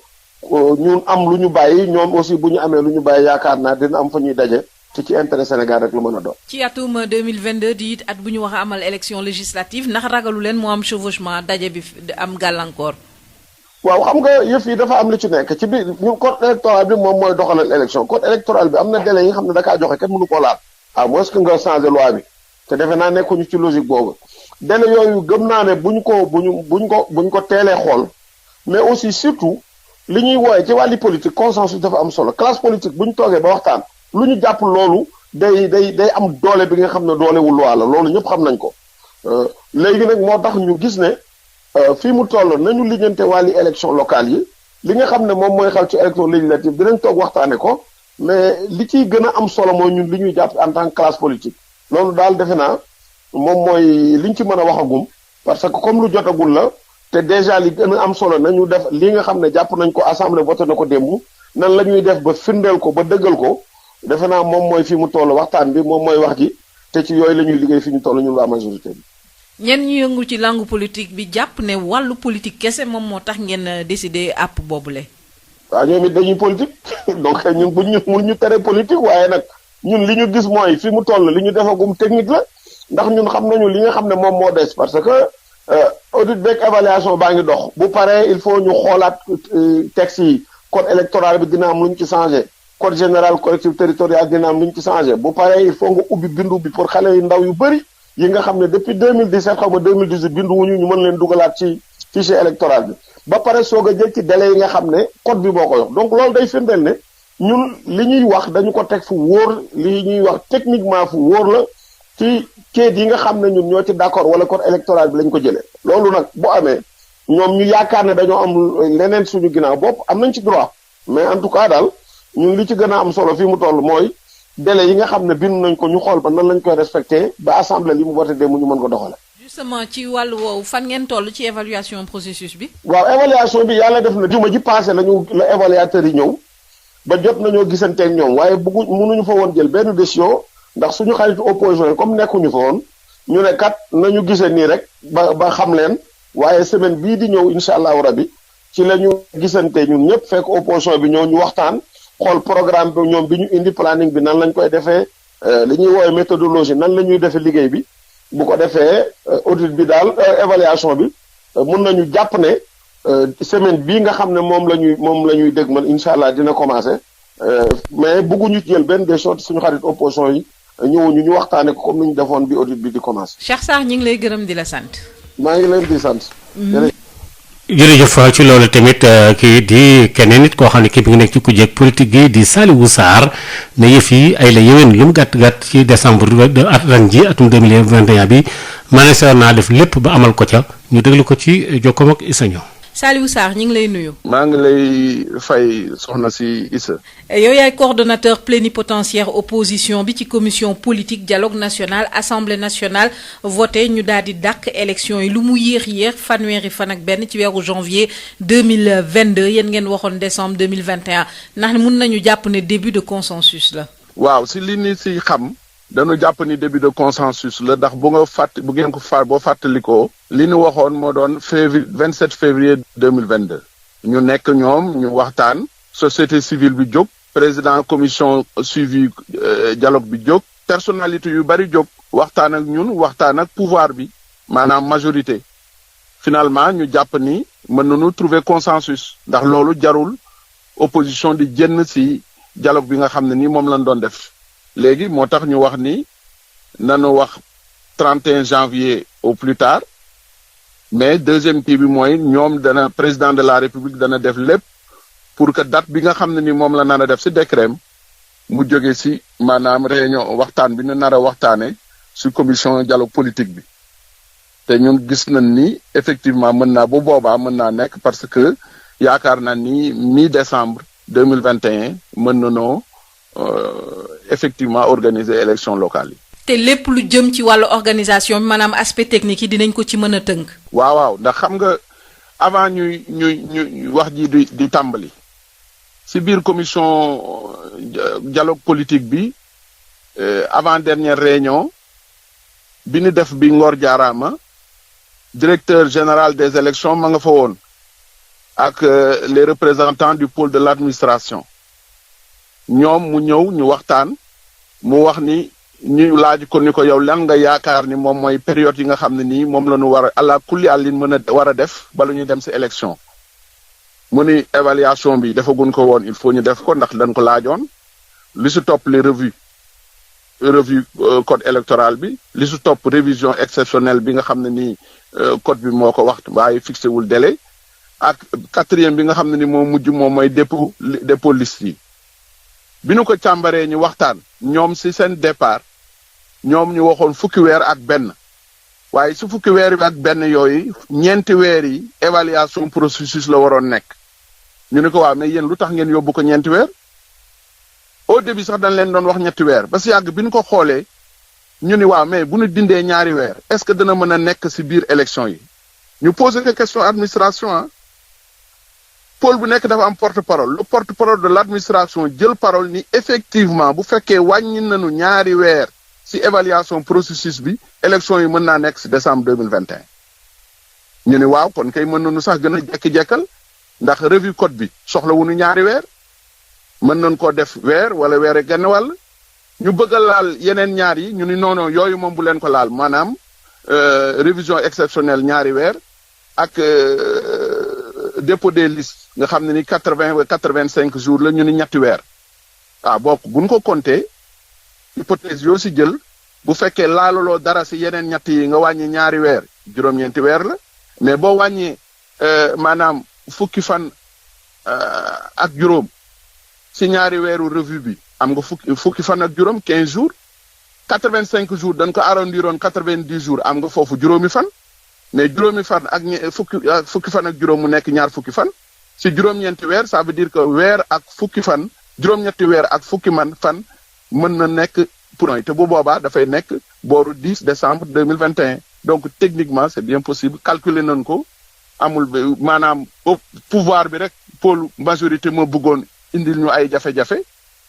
ñun am lu ñu bàyyi ñoom aussi bu ñu amee lu ñu bàyyi yaakaar naa dina am fa ñuy daje te ci intérêt Sénégal rek lu mën a doon. ci atum 2022 di it at bu ñu wax a amal élection législative ndax ragalu leen moo am chevauchement daje bi am gàllankoor. waaw xam nga yëf yi dafa am lu ci nekk ci biir ñu code électoral bi moom mooy doxalal élection code électoral bi am na délai yi nga xam ne da kaa joxe kenn mënu koo laal à moins que nga changer loi bi te defe naa nekkuñu ci logique boobu délai yooyu gëm naa ne buñ ko teelee xool mais aussi surtout li ñuy wooye ci wàlli politique consensus dafa am solo classe politique bu ñu toogee ba waxtaan lu ñu jàpp loolu day am doole bi nga xam ne doolewul loi la loolu ñëpp xam nañ ko léegi nag moo tax ñu gis ne fii mu toll nañu lijjante wàlli élection locale yi li nga xam ne moom mooy xew ci élection législative dinañ toog waxtaane ko mais li ciy gën a am solo mooy ñun li ñuy jàpp en tant que classe politique loolu daal defe naa moom mooy liñ ci mën a waxagum parce que comme lu jotagul la te déjà li gën a am solo nañu def li nga xam ne jàpp nañ ko assemblée voté na ko démb nan la ñuy def ba firndeel ko ba dëggal ko defe naa moom mooy fi mu toll waxtaan bi moom mooy wax ji te ci yooyu la ñuy liggéey fi ñu toll ñun waa majorité bi. ñenn ñu yëngu ci langue politique bi jàpp ne wàllu politique kese moom moo tax ngeen décider àpp boobule. waaw ñoom it dañuy politique donc ñun mun ñu tere politique waaye nag ñun li ñu gis mooy fi mu toll li ñu defagum technique la ndax ñun xam nañu li nga xam ne moom moo des parce que audit beeg évaluation baa ngi dox bu paree il faut ñu xoolaat texte yi code électoral bi dina am lu ñu ci changé code général collectivité territoriale dina am lu ñu ci changé bu paree il faut nga ubbi bindu bi pour xale yu ndaw yu bëri yi nga xam ne depuis 2017 xaw ma 2018 bindu wuñu ñu mën leen dugalaat ci fichier électoral bi ba pare soog a jël ci délai yi nga xam ne code bi boo ko yox donc loolu day firndeel ne ñun li ñuy wax dañu ko teg fu wóor li ñuy wax techniquement fu wóor la ci kayit yi nga xam ne ñun ñoo ci d'accord wala code électoral bi lañ ko jëlee loolu nag bu amee ñoom ñu yaakaar ne dañoo am leneen suñu ginnaaw bopp am nañ ci droit mais en tout cas daal ñun li ci gën a am solo fii mu toll mooy délai yi nga xam ne bind nañ ko ñu xool ba nan lañ koy respecté ba assemblée li mu voté démb ñu mën ko doxale. justement ci wàllu woowu fan ngeen toll ci évaluation processus bi. waaw évaluation bi yàlla def na juma ji passé lañu la évaluateur yi ñëw ba jot nañoo gisanteeg ñoom waaye mënuñu fa woon jël benn décision ndax suñu xaritu opposition yi comme nekkuñu fa woon ñu ne kat nañu gisee nii rek ba xam leen waaye semaine bii di ñëw incha allahu rabi ci la ñu gisante ñun ñëpp fekk opposition bi ñëw ñu waxtaan xool programme bi ñoom bi ñu indi planning bi nan lañ koy defee li ñuy woowee méthodologie nan la ñuy defee liggéey bi bu ko defee audit bi daal évaluation bi mun nañu jàpp ne semaine bii nga xam ne moom la ñuy dégg man incha allah dina commencé mais bëgguñu jël benn décision suñu xarit opposition yi ñëwuñu ñu waxtaane ko comme ni ñu defoon bi audit bi di commencé. Cheikh Sarr ñu ngi lay gërëm di la sant. maa ngi leen di sant. jërëjëf ci loolu tamit kii di keneen nit koo xam ne kii bi ngi nekk ci kujjeeg politique gi di Saliou Sarr ne yëf yi ay la yéwén lu mu gàtt ci décembre at ren ji atum 2021 bi maanaam naa def lépp ba amal ko ca ñu déglu ko ci jokkoom ak Issa Niang. Saliou Sarr ñu ngi lay nuyu. maa ngi lay fay soxna si Issa. yow yaay coordonnateur plénipotentiaire opposition bi ci commission politique dialogue national assemblée nationale voté ñu daal di dàq élection yi lu mu yéex fanweeri fan ak benn ci weeru janvier 2022 yéen ngeen waxoon décembre 2021 ndax mun nañu jàpp ne début de consensus la. waaw si li ni si xam. dañu jàpp ni début de consensus la ndax bu ngeen ko boo fàttalikoo li ñu waxoon moo doon 27 février 2022 ñu nekk ñoom ñu waxtaan société civile bi jóg président commission suivi dialogue bi jóg personnalité yu bari jóg waxtaan ak ñun waxtaan ak pouvoir bi maanaam majorité finalement ñu jàpp ni mën nañu trouver consensus ndax loolu jarul opposition di génn ci dialogue bi nga xam ne ni moom lañ doon def léegi moo tax ñu wax ni nanu wax 31 janvier au plus tard mais deuxième kii bi mooy ñoom dana président de la république dana def lépp pour que date bi nga xam ne ni moom la nar a def ci décret mu jóge ci maanaam réunion waxtaan bi ñu nar a waxtaane ci commission dialogue politique bi te ñun gis nañ ni effectivement mën naa bu boobaa mën naa nekk parce que yaakaar naa ni mi-décembre 2021 mën nanoo effectivement organiser élection locale yi. te lépp lu jëm ci wàllu organisation bi maanaam aspect technique yi dinañ ko ci mën a tënk. waaw ndax xam nga avant ñuy wax ji di tàmbali ci biir commission dialogue politique bi avant dernière réunion bi ñu def bi Ngor Jaaraama directeur général des élections ma nga fa woon ak les représentants du pôle de l'administration. ñoom mu ñëw ñu waxtaan mu wax ni ñu laaj ko ni ko yow lan nga yaakaar ni moom mooy période yi nga xam ne nii moom la ñu war a àla kulli àllin mën a war a def bala ñuy dem ci élection mu ni évaluation bi defagun ko woon il faut ñu def ko ndax dañ ko laajoon li su topp les revue code électoral bi li su topp révision exceptionnelle bi nga xam ne nii code bi moo ko wax waaye fixé wul délai ak quatrième bi nga xam ne ni moo mujj moom mooy dépôt liste yi bi nu ko càmbaree ñu waxtaan ñoom ci seen départ ñoom ñu waxoon fukki weer ak benn waaye su fukki weer bi ak benn yooyu ñeenti weer yi évaluation processus la waroon nekk ñu ne ko waaw mais yéen lu tax ngeen yóbbu ko ñeenti weer au début sax dañ leen doon wax ñetti weer ba ci yàgg bi ñu ko xoolee ñu ni waaw mais bu ñu dindee ñaari weer est-ce que dana mën a nekk ci biir élection yi ñu poser que question administration ah pôle bu nekk dafa am porte-parole le porte-parole de l'administration jël parole ni effectivement bu fekkee wàññi nañu ñaari weer ci évaluation processus bi élection yi mën naa nekk ci décembre 2021 ñu ni waaw kon kay mën nañu sax gën a jekki-jekkal ndax revue code bi soxlawuñu ñaari weer mën nañ koo def weer wala weer ak genn wàll ñu bëgg a laal yeneen ñaar yi ñu ni non yooyu moom bu leen ko laal maanaam révision exceptionnelle ñaari weer ak dépôt des listes nga xam ne ni 80 ou 85 jours la ñu ni ñetti weer bokk buñ ko compter hypothèse yoo ci jël bu fekkee laalaloo dara ci yeneen ñett yi nga wàññi ñaari weer juróom-ñeenti weer la mais boo wàññee maanaam fukki fan ak juróom si ñaari weeru revue bi am nga fukki fan ak juróom 15 jours 85 jours dañ ko arrondiroon 90 jours am nga foofu juróomi fan mais juróomi fan ak fukki fan ak juróom mu nekk ñaar fukki fan si juróom-ñeenti weer ça veut dire que weer ak fukki fan juróom-ñetti weer ak fukki fan mën na nekk pour te bu boobaa dafay nekk booru 10 décembre 2021 donc techniquement c'est bien possible calculer nañ ko amul maanaam pouvoir bi rek pôle majorité moo bëggoon indil ñu ay jafe-jafe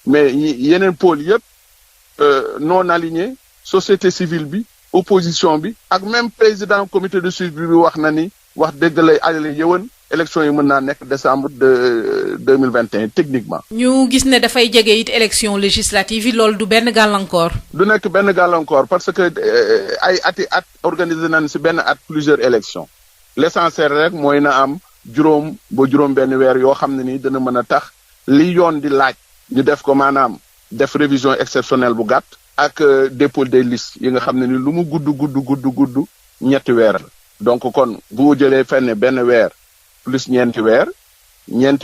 mais yeneen pôle yëpp non aligné société civile bi opposition bi ak même président comité de suivi bi wax na ni wax dëgg lay ale yëwan élection yi mën naa nekk décembre 2021 techniquement. ñu gis ne dafay jege it élection législative yi loolu du benn gàllankoor. du nekk benn gàllankoor parce que ay at organisé nañ si benn at plusieurs élections l'essentiel rek mooy na am juróom benn weer yoo xam ne ni dina mën a tax li yoon di laaj ñu def ko maanaam def révision exceptionnelle bu gàtt ak dépôt des listes yi nga xam ne ni lu mu gudd ñetti weer la donc kon bu jëlee fenn benn weer plus ñeenti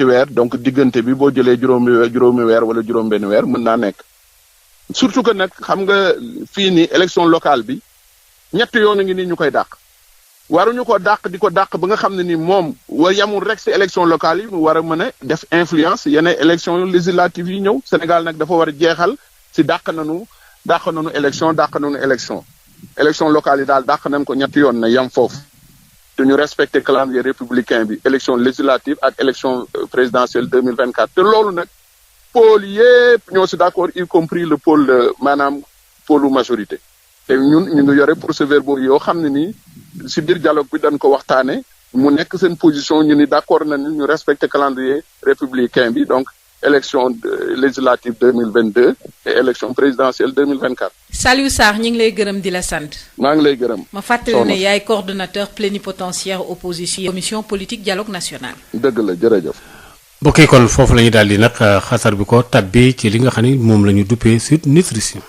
weer donc diggante bi boo jëlee juróomi weer wala juróom benn weer mën naa nekk surtout que nag xam nga fii ni élection locale bi ñetti yoon a ngi nii ñu koy dàq waruñu ko dàq di ko dàq ba nga xam ne ni moom war yamul rek si élection locale yi mu war a mën a def influence yeneen élection législative yi ñëw Sénégal nag dafa war a jeexal si dàq nañu élection locale yi daal dàq nañ ko ñetti yoon na yam foofu te ñu respecter calendrier républicain bi élection législative ak élection présidentielle 2024 te loolu nag pôle yépp ñoo si d'accord y compris le pôle maanaam pôle majorité te ñun ñu ngi yore procès-verbaux yoo xam ne nii si biir dialogue bi dañ ko waxtaane mu nekk seen position ñu ni d'accord nañ ñu respecter calendrier républicain bi donc élection législative 2022 et élection présidentielle 2024. Saliou Sarr ñu ngi lay gërëm di la sant. maa ngi lay gërëm. ma fàttali ne yaay coordonnateur plénipotentiaire opposition commission politique dialogue national. dëgg la jërëjëf. mbokk yi kon foofu la ñu daal di nag xasar bi ko tabbi ci li nga xam ni moom la ñu duppee Sud Nutrition.